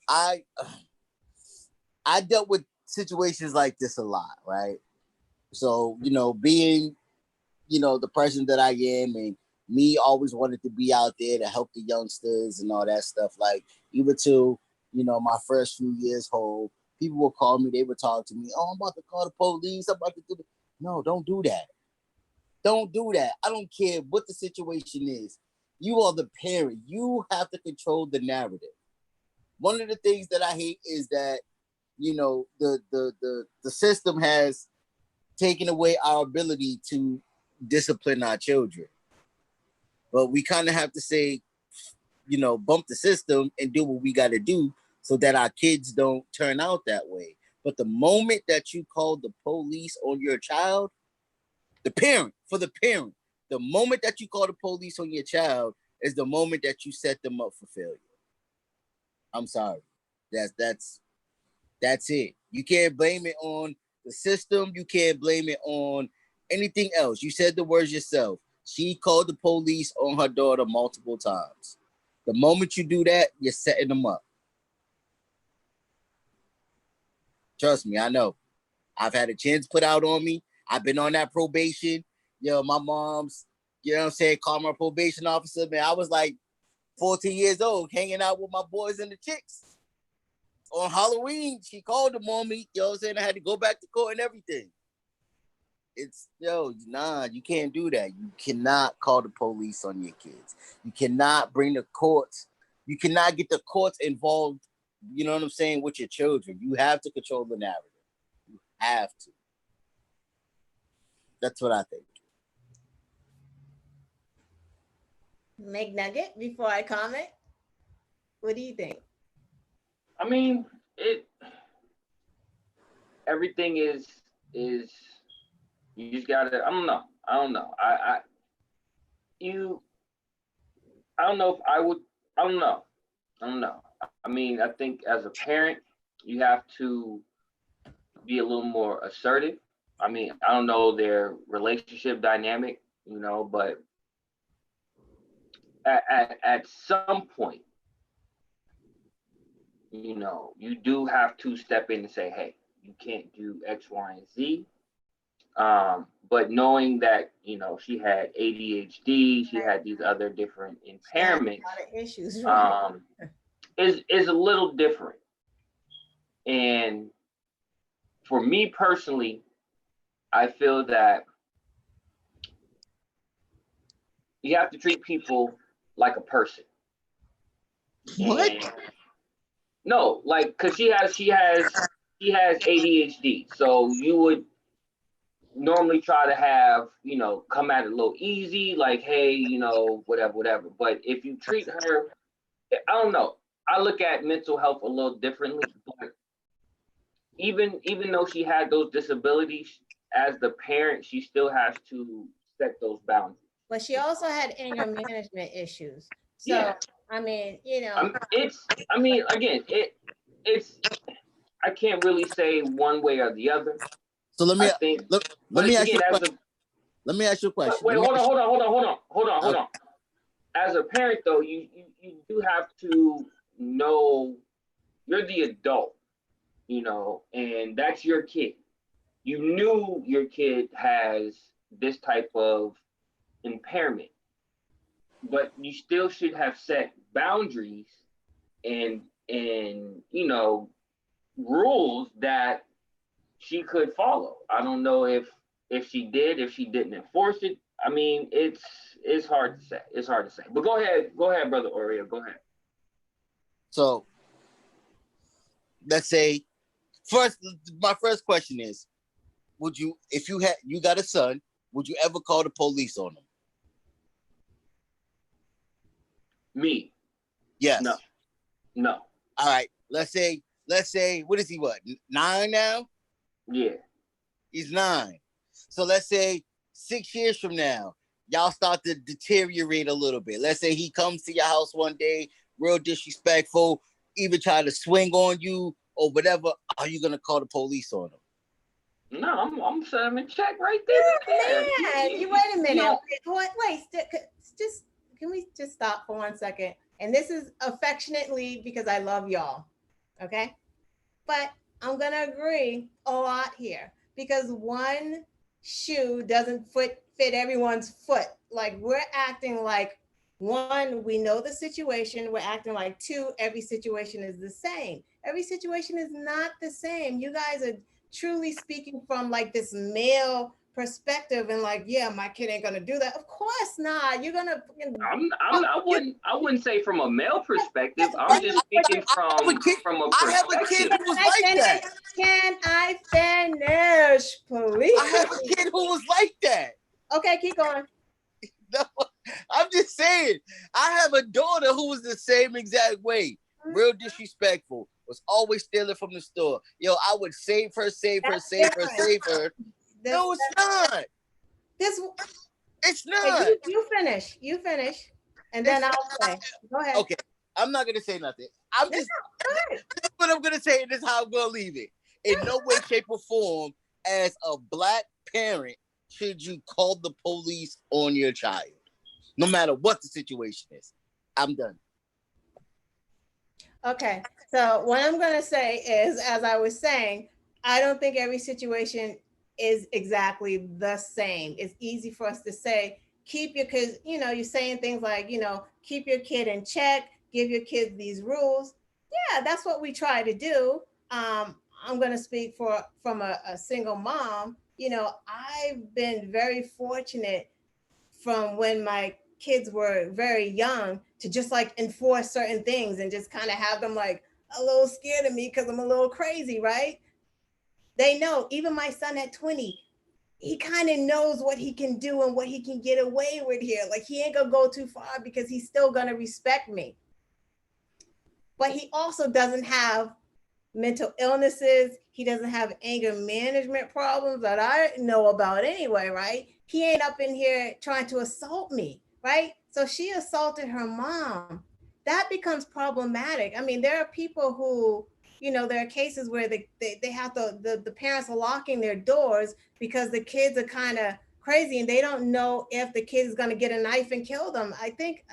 I dealt with situations like this a lot, right? So, being, the person that I am, and me always wanted to be out there to help the youngsters and all that stuff. Like, even to, my first few years old, people would call me, they would talk to me, oh, I'm about to call the police, I'm about to do this. No, don't do that. Don't do that. I don't care what the situation is. You are the parent. You have to control the narrative. One of the things that I hate is that, the system has taken away our ability to discipline our children. But we kind of have to say, bump the system and do what we got to do so that our kids don't turn out that way. But the moment that you call the police on your child, the moment that you call the police on your child is the moment that you set them up for failure. I'm sorry. That's it. You can't blame it on the system. You can't blame it on anything else. You said the words yourself. She called the police on her daughter multiple times. The moment you do that, you're setting them up. Trust me, I know. I've had a chance put out on me. I've been on that probation. My mom's, called my probation officer. Man, I was like 14 years old, hanging out with my boys and the chicks. On Halloween, she called them on me. I had to go back to court and everything. You can't do that. You cannot call the police on your kids. You cannot bring the courts. You cannot get the courts involved, you know what I'm saying, with your children. You have to control the narrative. You have to. That's what I think. McNugget, before I comment, what do you think? I mean, everything is you just gotta. I don't know. I don't know if I would. I don't know. I mean, I think as a parent, you have to be a little more assertive. I mean, I don't know their relationship dynamic, but at some point, you do have to step in and say, hey, you can't do X, Y, and Z. But knowing that, she had ADHD, she had these other different impairments, a lot of issues, is a little different. And for me personally, I feel that you have to treat people like a person. What? And no, like, cause she has ADHD, so you would normally try to have, come at it a little easy, like, hey, whatever, whatever. But if you treat her, I don't know. I look at mental health a little differently, but even though she had those disabilities, as the parent, she still has to set those boundaries. But she also had anger management issues. So, Yeah. I mean, Again, it's, I can't really say one way or the other. So let me ask you a question. Wait, hold on. As a parent, though, you do have to know you're the adult, and that's your kid. You knew your kid has this type of impairment, but you still should have set boundaries and rules that she could follow. I don't know if she didn't enforce it. I mean, it's hard to say. It's hard to say. But go ahead, brother Oreo. Go ahead. So let's say my first question is, would you, if you got a son, would you ever call the police on him? Me? Yes. No. All right. Let's say, what is he, 9 now? Yeah. He's 9. So let's say 6 years from now, y'all start to deteriorate a little bit. Let's say he comes to your house one day, real disrespectful, even try to swing on you or whatever. Are you going to call the police on him? No, I'm setting him in check right there. Man, you wait a minute. Wait, just can we just stop for 1 second? And this is affectionately because I love y'all, okay? But I'm gonna agree a lot here because one shoe doesn't fit everyone's foot. Like we're acting like one, we know the situation. We're acting like two, every situation is the same. Every situation is not the same. You guys are truly speaking from like this male perspective and like, yeah, my kid ain't gonna do that. Of course not. You're gonna. I wouldn't say from a male perspective. I'm just speaking from a perspective. I have a kid who was like that. Can I finish, please? I have a kid who was like that. Okay, keep going. No, I'm just saying. I have a daughter who was the same exact way. Real disrespectful. Was always stealing from the store. Yo, I would save her. No, it's not. It's not. You finish. And then I'll say. Go ahead. Okay. I'm not going to say nothing. This is what I'm going to say, and this is how I'm going to leave it. In no way, shape, or form, as a Black parent, should you call the police on your child, no matter what the situation is. I'm done. Okay, so what I'm going to say is, as I was saying, I don't think every situation is exactly the same. It's easy for us to say, keep your kids, you're saying things like, keep your kid in check, give your kids these rules. Yeah, that's what we try to do. I'm going to speak from a single mom. I've been very fortunate from when my kids were very young to just like enforce certain things and just kind of have them like a little scared of me because I'm a little crazy, right? They know, even my son at 20, he kind of knows what he can do and what he can get away with here. Like he ain't gonna go too far because he's still gonna respect me. But he also doesn't have mental illnesses. He doesn't have anger management problems that I know about anyway, right? He ain't up in here trying to assault me, right? So she assaulted her mom. That becomes problematic. I mean, there are people who, there are cases where they have the parents are locking their doors because the kids are kind of crazy and they don't know if the kid is going to get a knife and kill them. I think,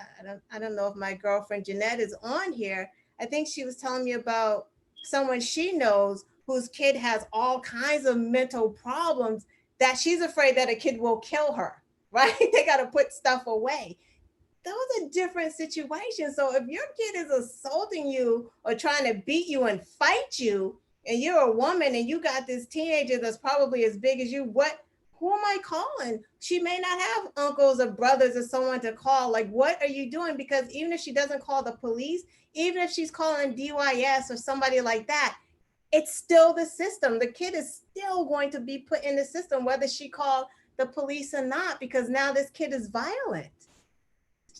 I don't know if my girlfriend Jeanette is on here. I think she was telling me about someone she knows whose kid has all kinds of mental problems that she's afraid that a kid will kill her, right? They got to put stuff away. Those are different situations. So if your kid is assaulting you or trying to beat you and fight you and you're a woman and you got this teenager that's probably as big as you, who am I calling? She may not have uncles or brothers or someone to call. Like, what are you doing? Because even if she doesn't call the police, even if she's calling DYS or somebody like that, it's still the system. The kid is still going to be put in the system, whether she called the police or not, because now this kid is violent.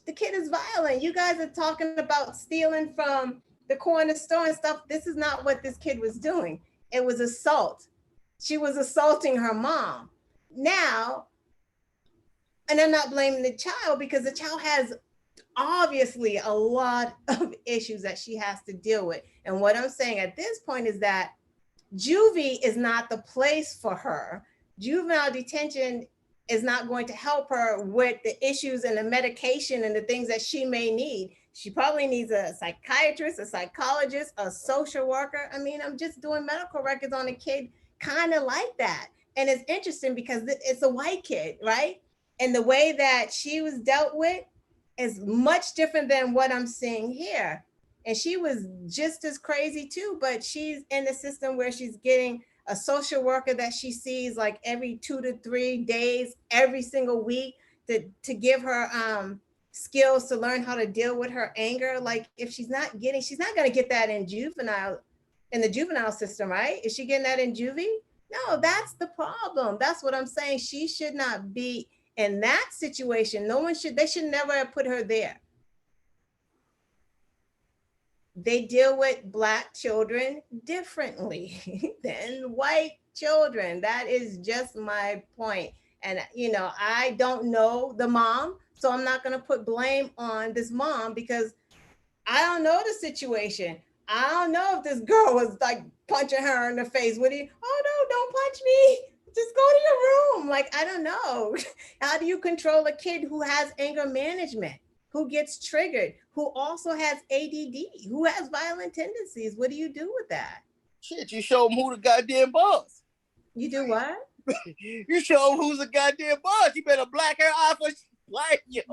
The kid is violent. You guys are talking about stealing from the corner store and stuff. This is not what this kid was doing. It was assault. She was assaulting her mom. Now, and I'm not blaming the child because the child has obviously a lot of issues that she has to deal with. And what I'm saying at this point is that juvie is not the place for her. Juvenile detention is not going to help her with the issues and the medication and the things that she may need. She probably needs a psychiatrist, a psychologist, a social worker. I mean, I'm just doing medical records on a kid kind of like that. And it's interesting because it's a white kid, right? And the way that she was dealt with is much different than what I'm seeing here. And she was just as crazy too, but she's in the system where she's getting a social worker that she sees like every 2 to 3 days, every single week to give her skills to learn how to deal with her anger. Like if she's not going to get that in the juvenile system, right? Is she getting that in juvie? No, that's the problem. That's what I'm saying. She should not be in that situation. They should never have put her there. They deal with Black children differently than white children. That is just my point. And, I don't know the mom, so I'm not going to put blame on this mom because I don't know the situation. I don't know if this girl was like punching her in the face. Oh no, don't punch me. Just go to your room. Like, I don't know. How do you control a kid who has anger management, who gets triggered, who also has ADD, who has violent tendencies? What do you do with that? Shit, you show them who the goddamn boss. You do what? You show them who's the goddamn boss. You better black her eye for black yours.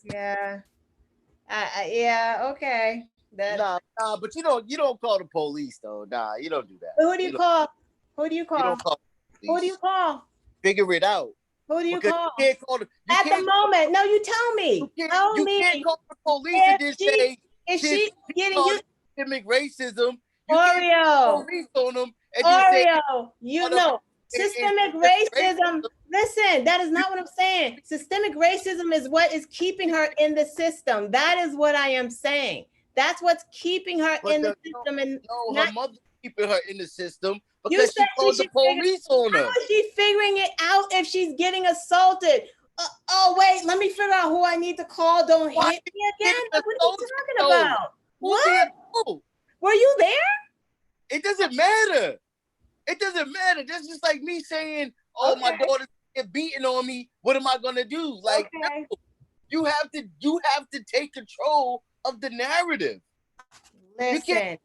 Yeah. Yeah, okay. Nah, but you don't call the police though. Nah, you don't do that. Who do you call? Who do you call? You don't call the police. Who do you call? Figure it out. Who do you call? You can't call At the moment. No, you tell me. You can't call the police and just say, is she getting you systemic racism? You Oreo. Police on them and Oreo. Systemic racism. Listen, that is not what I'm saying. Systemic racism is what is keeping her in the system. That is what I am saying. That's what's keeping her in the system. And her mother's keeping her in the system because she called the police on her. How is she figuring it out if she's getting assaulted? Oh, wait, let me figure out who I need to call. Don't hit me again. What are you talking about? What? Were you there? It doesn't matter. It doesn't matter. That's just like me saying, "Oh, my daughter's beating on me. What am I gonna do?" Like, no, you have to take control of the narrative. Listen. You can't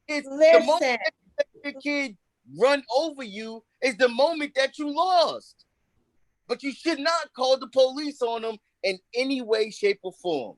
the moment that you let your kid run over you is the moment that you lost. But you should not call the police on them in any way, shape, or form.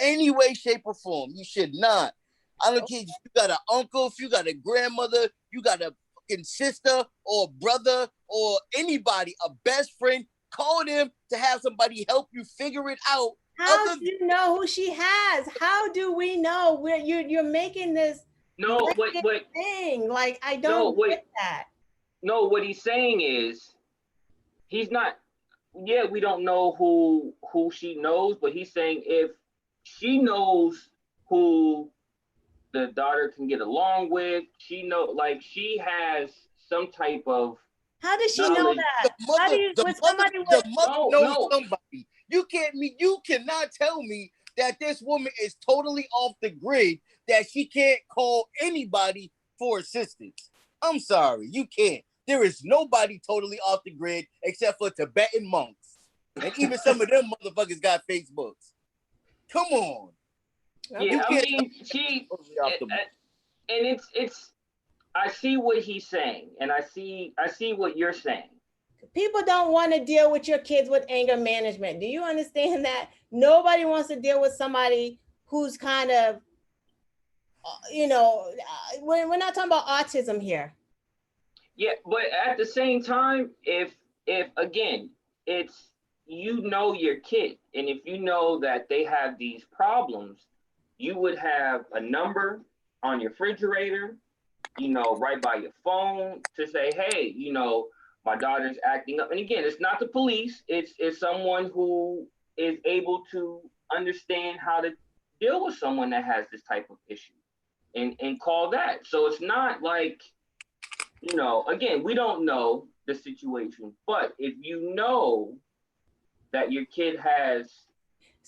Any way, shape, or form. You should not. I don't care if you got an uncle, if you got a grandmother, you got a fucking sister or brother or anybody, a best friend, call them to have somebody help you figure it out. How do you know who she has? How do we know where you're making this thing? Like, I don't get that. No, what he's saying is he's not, we don't know who she knows, but he's saying if she knows who the daughter can get along with, she has some type of How does she know that? The mother knows somebody. You cannot tell me that this woman is totally off the grid, that she can't call anybody for assistance. I'm sorry, you can't. There is nobody totally off the grid except for Tibetan monks. And even some of them motherfuckers got Facebooks. Come on. Yeah, I mean, it's I see what he's saying, and I see what you're saying. People don't want to deal with your kids with anger management. Do you understand that? Nobody wants to deal with somebody who's kind of we're not talking about autism here. Yeah, but at the same time, if again, it's your kid, and if you know that they have these problems, you would have a number on your refrigerator, right by your phone to say, hey, my daughter's acting up. And again, it's not the police, it's someone who is able to understand how to deal with someone that has this type of issue and call that. So it's not like, again, we don't know the situation, but if you know that your kid has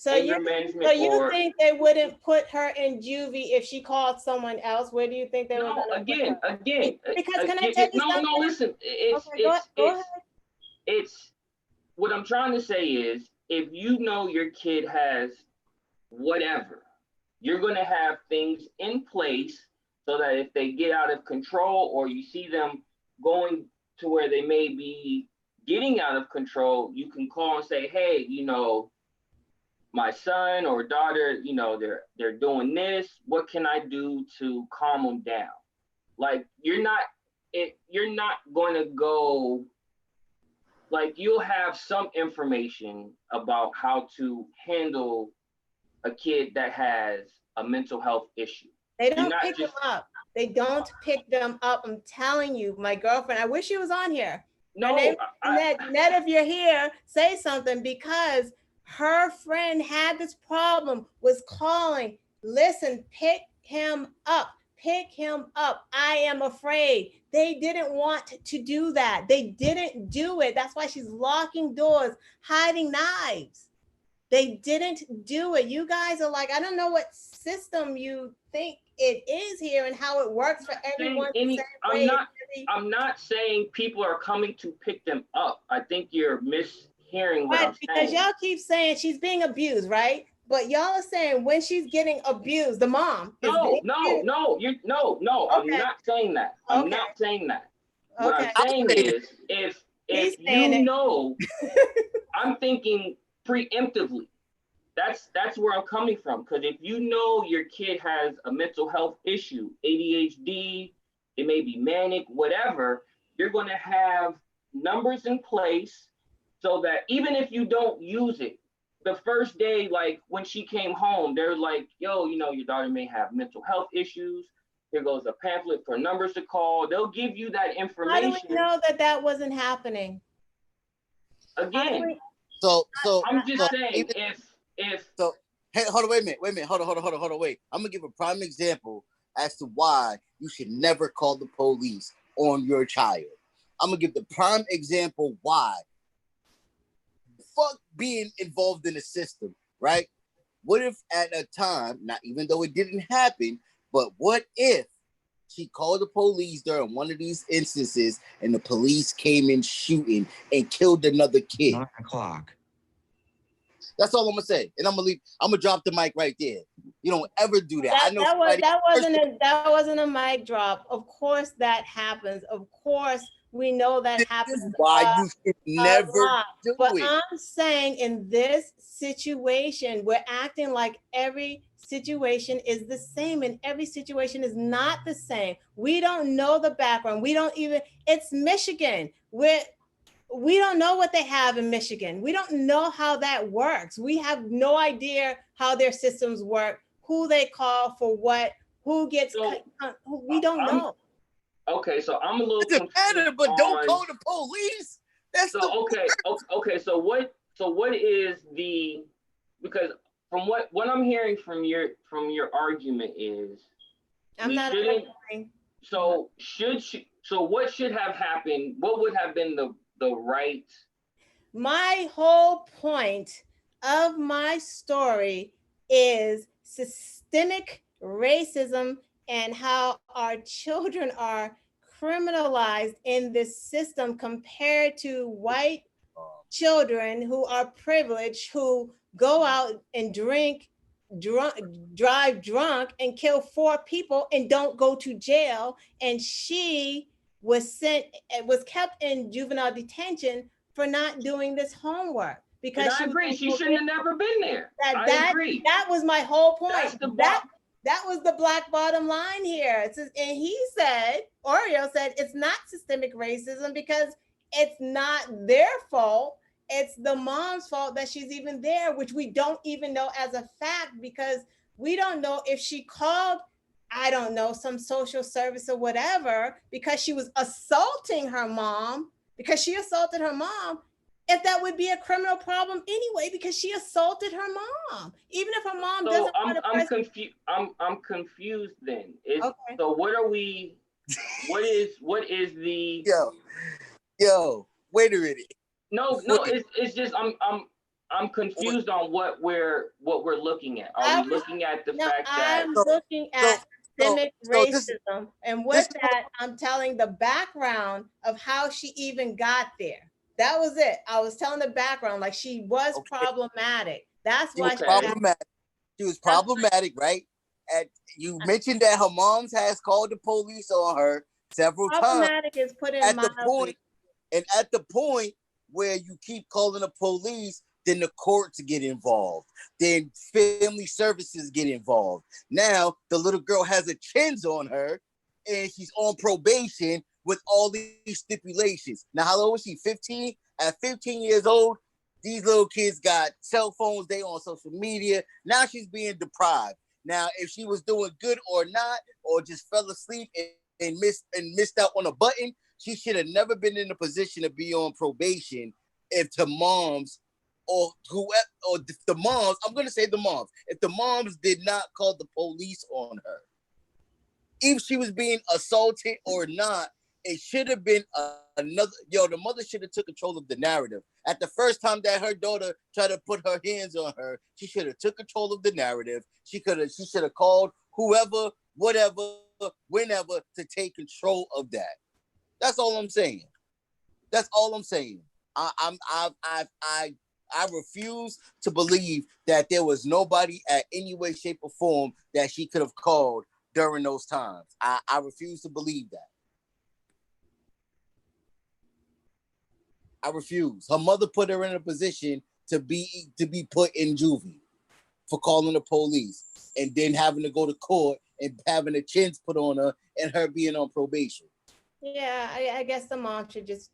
anger management, so you think they wouldn't put her in juvie if she called someone else? Where do you think they were going to again, because can I tell you something? No, listen, it's what I'm trying to say is, if you know your kid has whatever, you're going to have things in place so that if they get out of control, or you see them going to where they may be getting out of control, you can call and say, hey, my son or daughter, they're doing this. What can I do to calm them down? Like, you're not going to go, like, you'll have some information about how to handle a kid that has a mental health issue. They don't pick them up. They don't pick them up. I'm telling you, my girlfriend, I wish she was on here. No, Ned, if you're here, say something, because her friend had this problem, was calling. Listen, pick him up. Pick him up. I am afraid. They didn't want to do that. They didn't do it. That's why she's locking doors, hiding knives. They didn't do it. You guys are like, I don't know what system you think it is here and how it works for everyone. I'm not saying people are coming to pick them up. I think you're mishearing what I'm saying. Because y'all keep saying she's being abused, right? But y'all are saying when she's getting abused, the mom. No, I'm not saying that. I'm not saying that. What I'm saying is, if I'm thinking preemptively. That's where I'm coming from. Because if you know your kid has a mental health issue, ADHD, it may be manic, whatever, you're going to have numbers in place so that even if you don't use it, the first day, like when she came home, they're like, yo, your daughter may have mental health issues. Here goes a pamphlet for numbers to call. They'll give you that information. How do we know that wasn't happening? Again, so I'm just saying, hey, hold on, wait a minute, hold on, wait. I'm gonna give a prime example as to why you should never call the police on your child. I'm gonna give the prime example why. Fuck being involved in the system, right? What if at a time, not even though it didn't happen, but what if she called the police during one of these instances and the police came in shooting and killed another kid? 9 o'clock. That's all I'm gonna say, and I'm gonna drop the mic right there. You don't ever do that. That wasn't a mic drop. Of course that happens. Of course we know that happens. This is why you should never do but it. I'm saying in this situation, we're acting like every situation is the same, and every situation is not the same. We don't know the background. It's Michigan. We don't know what they have in Michigan. We don't know how that works. We have no idea how their systems work, who they call for what, who gets, we don't know. Okay, so I'm a little confused. But don't call the police. Okay. So what is because from what I'm hearing from your argument is, so what should have happened? What would have been the right? My whole point of my story is systemic racism and how our children are criminalized in this system compared to white children who are privileged, who go out and drive drunk and kill 4 people and don't go to jail. And she was kept in juvenile detention for not doing this homework. Because I agree. She shouldn't have never been there. I agree. That was my whole point. That was the black bottom line here. And he said, Oreo said, it's not systemic racism because it's not their fault. It's the mom's fault that she's even there, which we don't even know as a fact because we don't know if she called, I don't know, some social service or whatever, because she was assaulting her mom, because she assaulted her mom, if that would be a criminal problem anyway, because she assaulted her mom, even if her mom doesn't. I'm confused. I'm confused. Then okay. So what are we? What is the? Yo, wait a minute. No, it's just I'm confused on what we're looking at. Are we looking at the fact that I'm looking at systemic racism, and with that, I'm telling the background of how she even got there. That was it. I was telling the background, like she was problematic. That's why she was problematic, right? And you mentioned that her mom's has called the police on her several times. Problematic is put in mildly. At the point where you keep calling the police, then the courts get involved. Then family services get involved. Now the little girl has a chins on her, and she's on probation with all these stipulations. Now, how old was she? 15? At 15 years old, these little kids got cell phones. They on social media. Now she's being deprived. Now, if she was doing good or not, or just fell asleep and missed out on a button, she should have never been in a position to be on probation. If the moms or whoever, or the moms, I'm going to say the moms, if the moms did not call the police on her, if she was being assaulted or not, it should have been another. The mother should have took control of the narrative. At the first time that her daughter tried to put her hands on her, she should have took control of the narrative. She should have called whoever, whatever, whenever to take control of that. That's all I'm saying. That's all I'm saying. I refuse to believe that there was nobody at any way, shape, or form that she could have called during those times. I refuse to believe that. I refuse. Her mother put her in a position to be put in juvie for calling the police and then having to go to court and having a chins put on her and her being on probation. Yeah, I guess the mom should just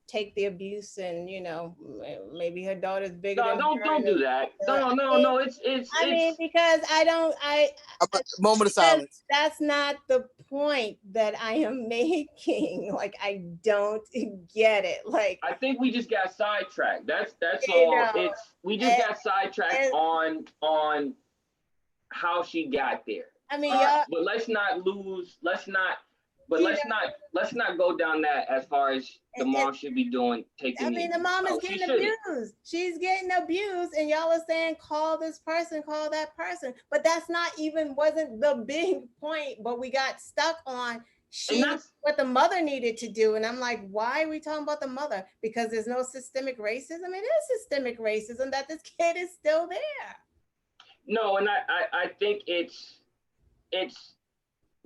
take the abuse, and maybe her daughter's bigger than her. Don't do that. No. It's. I mean, because a moment of silence. That's not the point that I am making. Like, I don't get it. Like, I think we just got sidetracked. That's all. We just got sidetracked on how she got there. I mean, but let's not go down that as far as the mom should be doing. The mom is getting abused. She's getting abused, and y'all are saying, call this person, call that person. But that's wasn't the big point, but we got stuck on what the mother needed to do. And I'm like, why are we talking about the mother? Because there's no systemic racism. It is systemic racism that this kid is still there. No, and I think it's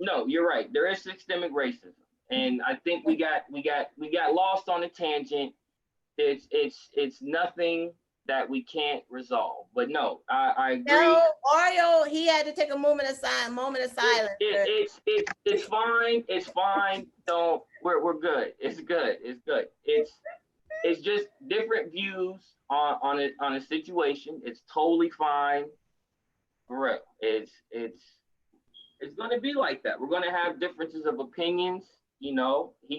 no, you're right. There is systemic racism, and I think we got lost on a tangent. It's nothing that we can't resolve. But no, I agree. No, Oreo, he had to take a moment of silence. It's fine. It's fine. Don't. We're good. It's good. It's just different views on a situation. It's totally fine. For real. It's going to be like that. We're going to have differences of opinions. He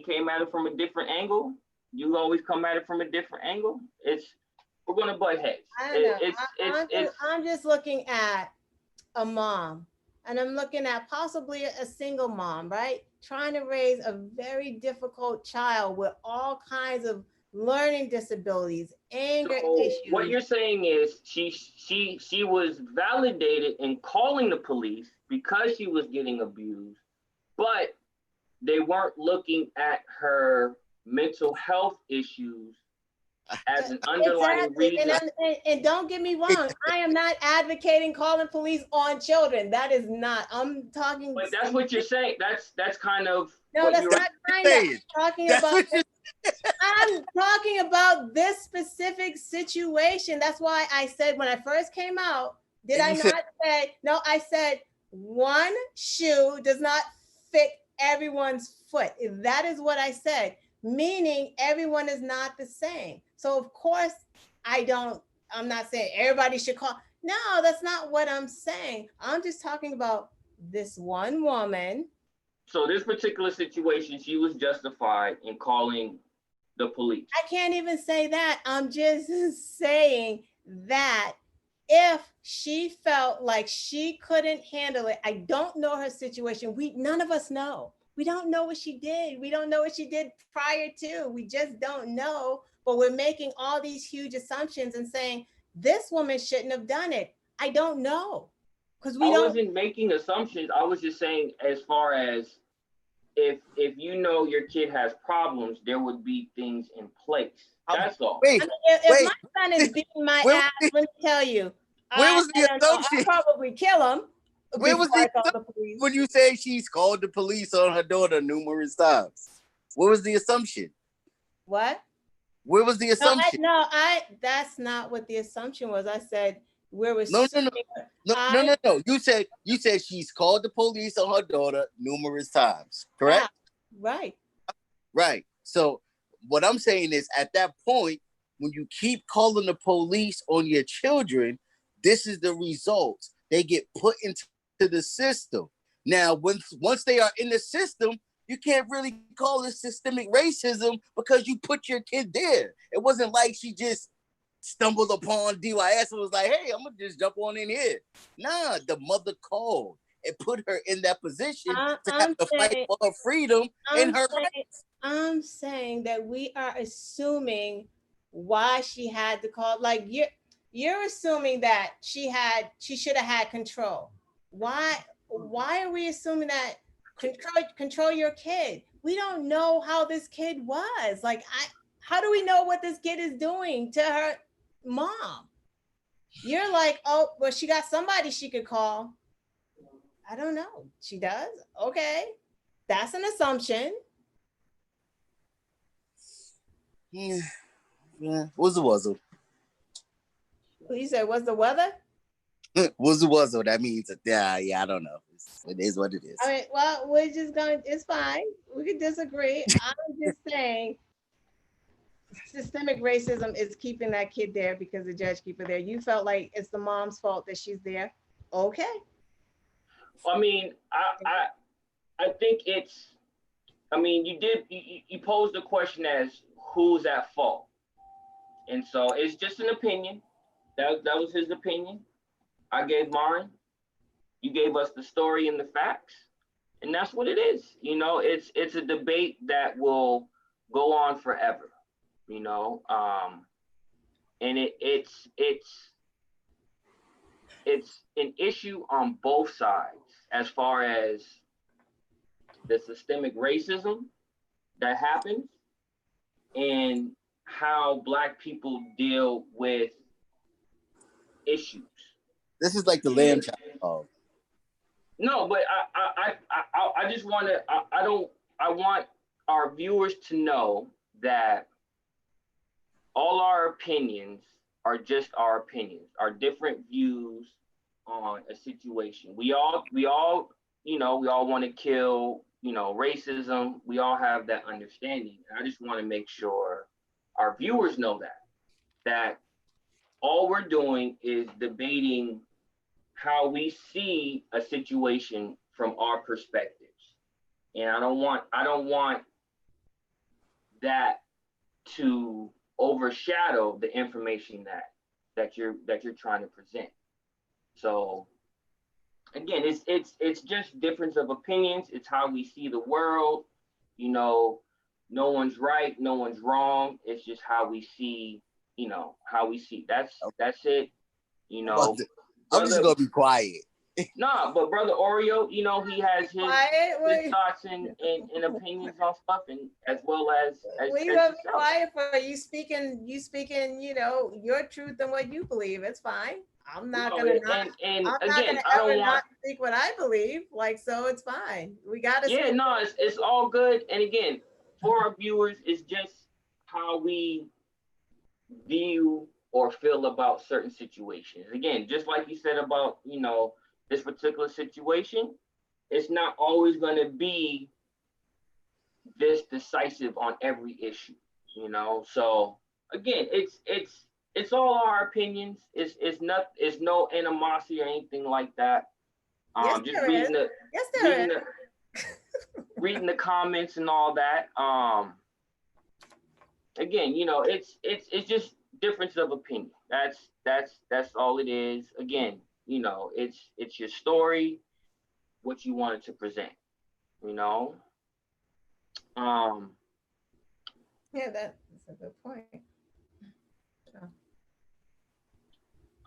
came at it from a different angle. You always come at it from a different angle. We're going to butt heads. I don't know. I'm just looking at a mom, and I'm looking at possibly a single mom, right? Trying to raise a very difficult child with all kinds of learning disabilities, anger issues. What you're saying is she was validated in calling the police because she was getting abused, but they weren't looking at her mental health issues as an underlying reason. And don't get me wrong, I am not advocating calling police on children. That is not. I'm talking. But that's what you're saying. That's kind of. No, that's not kind of. I'm talking about this specific situation. That's why I said when I first came out, I not say no? I said, one shoe does not fit everyone's foot. That is what I said, meaning everyone is not the same. So of course, I'm not saying everybody should call. No, that's not what I'm saying. I'm just talking about this one woman. So this particular situation, she was justified in calling the police. I can't even say that. I'm just saying that if she felt like she couldn't handle it, I don't know her situation. None of us know. We don't know what she did. We don't know what she did prior to. We just don't know. But we're making all these huge assumptions and saying this woman shouldn't have done it. I don't know. Because I wasn't making assumptions. I was just saying, as far as if you know your kid has problems, there would be things in place. That's all. I mean, if my son is beating my ass, let me tell you, where was the assumption? I'll probably kill him. Where was the assumption when you say she's called the police on her daughter numerous times? What was the assumption? What? Where was the assumption? That's not what the assumption was. I said where was no. You said she's called the police on her daughter numerous times, correct? Yeah, right. So what I'm saying is, at that point, when you keep calling the police on your children, this is the result. They get put into the system. Now, once they are in the system, you can't really call it systemic racism because you put your kid there. It wasn't like she just stumbled upon DYS and was like, hey, I'm going to just jump on in here. Nah, the mother called and put her in that position to have to fight for her freedom and her rights. I'm saying that we are assuming why she had to call. Like you're assuming that she should have had control. Why are we assuming that control your kid? We don't know how this kid was. Like how do we know what this kid is doing to her mom? You're like, oh, well, she got somebody she could call. I don't know. She does? Okay. That's an assumption. Yeah. Wuzzle. You said, what's the weather? Wuzzle. That means, yeah, I don't know. It is what it is. I mean, well, we're just going, it's fine. We can disagree. I'm just saying systemic racism is keeping that kid there because the judge keep her there. You felt like it's the mom's fault that she's there. Okay. I mean, I think it's, I mean, you posed the question as who's at fault. And so it's just an opinion. That was his opinion. I gave mine. You gave us the story and the facts. And that's what it is. You know, it's a debate that will go on forever, you know. And it's an issue on both sides as far as the systemic racism that happens and how Black people deal with issues. This is like the lamb chop. No, but I just want to, I want our viewers to know that all our opinions are just our opinions, our different views on a situation. We all, you know, we all want to kill, you know, racism. We all have that understanding. And I just want to make sure our viewers know that all we're doing is debating how we see a situation from our perspectives. And I don't want that to overshadow the information that you're trying to present. So again, it's just difference of opinions. It's how we see the world. You know, no one's right, no one's wrong. It's just how we see, you know, how we see. That's it. You know, I'm just gonna be quiet. Nah, but brother Oreo, you know, he has his thoughts and opinions on stuff, and as well as we will be quiet for you speaking, you know, your truth and what you believe. It's fine. I'm not gonna not speak what I believe. Like, so it's fine. We gotta. Yeah, no, it's all good. And again, for our viewers, it's just how we view or feel about certain situations. Again, just like you said about, you know, this particular situation, it's not always going to be this decisive on every issue, you know. So again, it's all our opinions. It's no animosity or anything like that. Yes, Just there reading is. the Yes, there reading is. the reading the comments and all that. Again, you know, it's just difference of opinion. That's all it is. Again, you know, it's your story, what you wanted to present, you know. Um, Yeah, that's a good point.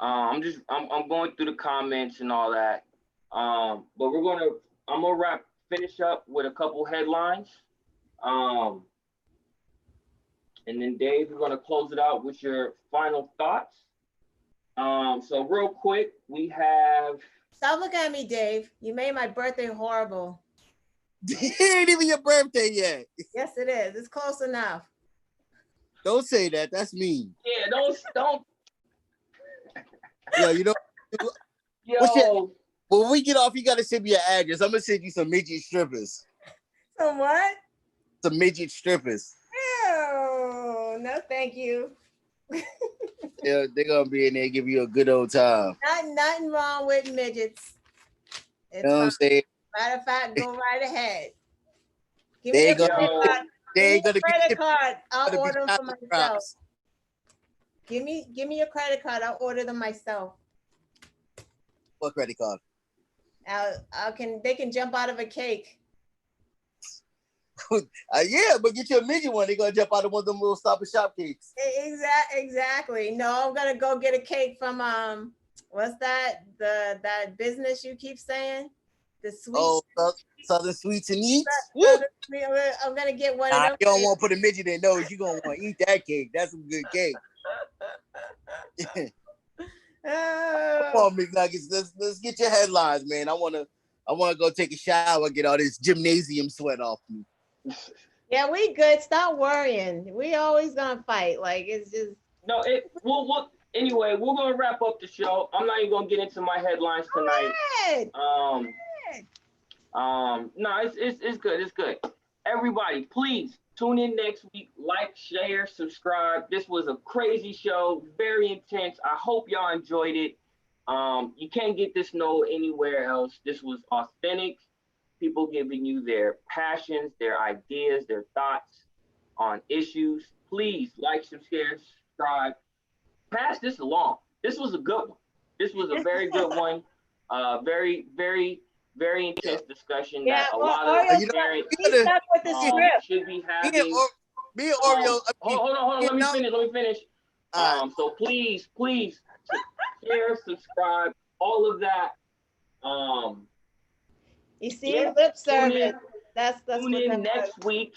I'm going through the comments and all that. But I'm gonna finish up with a couple headlines. Um, and then Dave, we're gonna close it out with your final thoughts. So real quick, we have Stop looking at me, Dave. You made my birthday horrible. It ain't even your birthday yet. Yes, it is. It's close enough. Don't say that. That's mean. yeah, don't Yo, you know, what's yo. when we get off, you gotta send me your address. I'm gonna send you some midget strippers. So what? Some midget strippers. Ew, no, thank you. Yeah, they're gonna be in there, give you a good old time. Nothing wrong with midgets. It's You know what I'm saying? matter of fact, go right ahead. Give They me a ain't gonna credit Yo. card. They Give me ain't a gonna be credit card. I'll gonna be order them for chocolate myself. drops. Give me your credit card. I'll order them myself. What credit card? They can jump out of a cake. Yeah, but get you a midget one. They're gonna jump out of one of them little Stop and Shop cakes. Exactly. No, I'm gonna go get a cake from what's that? That business you keep saying? The sweet. Oh, Southern Sweets and Eats. I'm gonna get one Nah, of them. you don't want to put a midget in those. You're gonna want to eat that cake. That's some good cake. Come on, McNuggets. Let's get your headlines, man. I wanna go take a shower, get all this gymnasium sweat off me. Yeah, we good. Stop worrying. We always gonna fight. Like it's just No, anyway, we're gonna wrap up the show. I'm not even gonna get into my headlines tonight. No, it's good. It's good. Everybody, please tune in next week. Like, share, subscribe. This was a crazy show, very intense. I hope y'all enjoyed it. You can't get this anywhere else. This was authentic. People giving you their passions, their ideas, their thoughts on issues. Please like, share, subscribe. Pass this along. This was a good one. This was a very good one. Very, very, very intense discussion that a lot of parents stuck with the script. should be having. Me and Oreo. Hold on. Let me finish. So please share, subscribe, all of that. You see, lip service. That's tune in next week.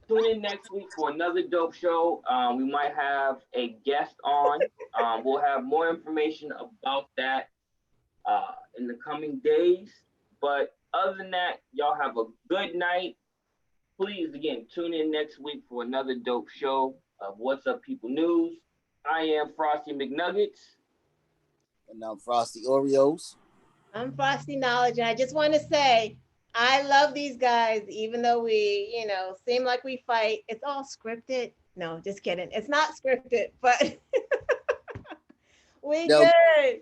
Tune in next week for another dope show. We might have a guest on. We'll have more information about that in the coming days. But other than that, y'all have a good night. Please, again, tune in next week for another dope show of What's Up People News. I am Frosty McNuggets. And I'm Frosty Oreos. I'm Frosty Knowledge. And I just want to say, I love these guys, even though we, seem like we fight. It's all scripted. No, just kidding. It's not scripted, but good.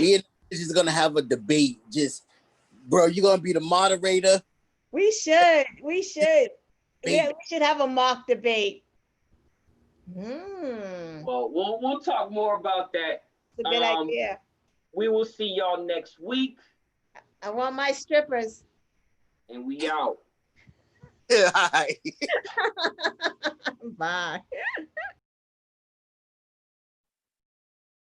Me and is gonna have a debate. Just, bro, you gonna be the moderator? We should. We should have a mock debate. Well, we'll talk more about that. It's a good idea. We will see y'all next week. I want my strippers. And we out. Hi. Bye.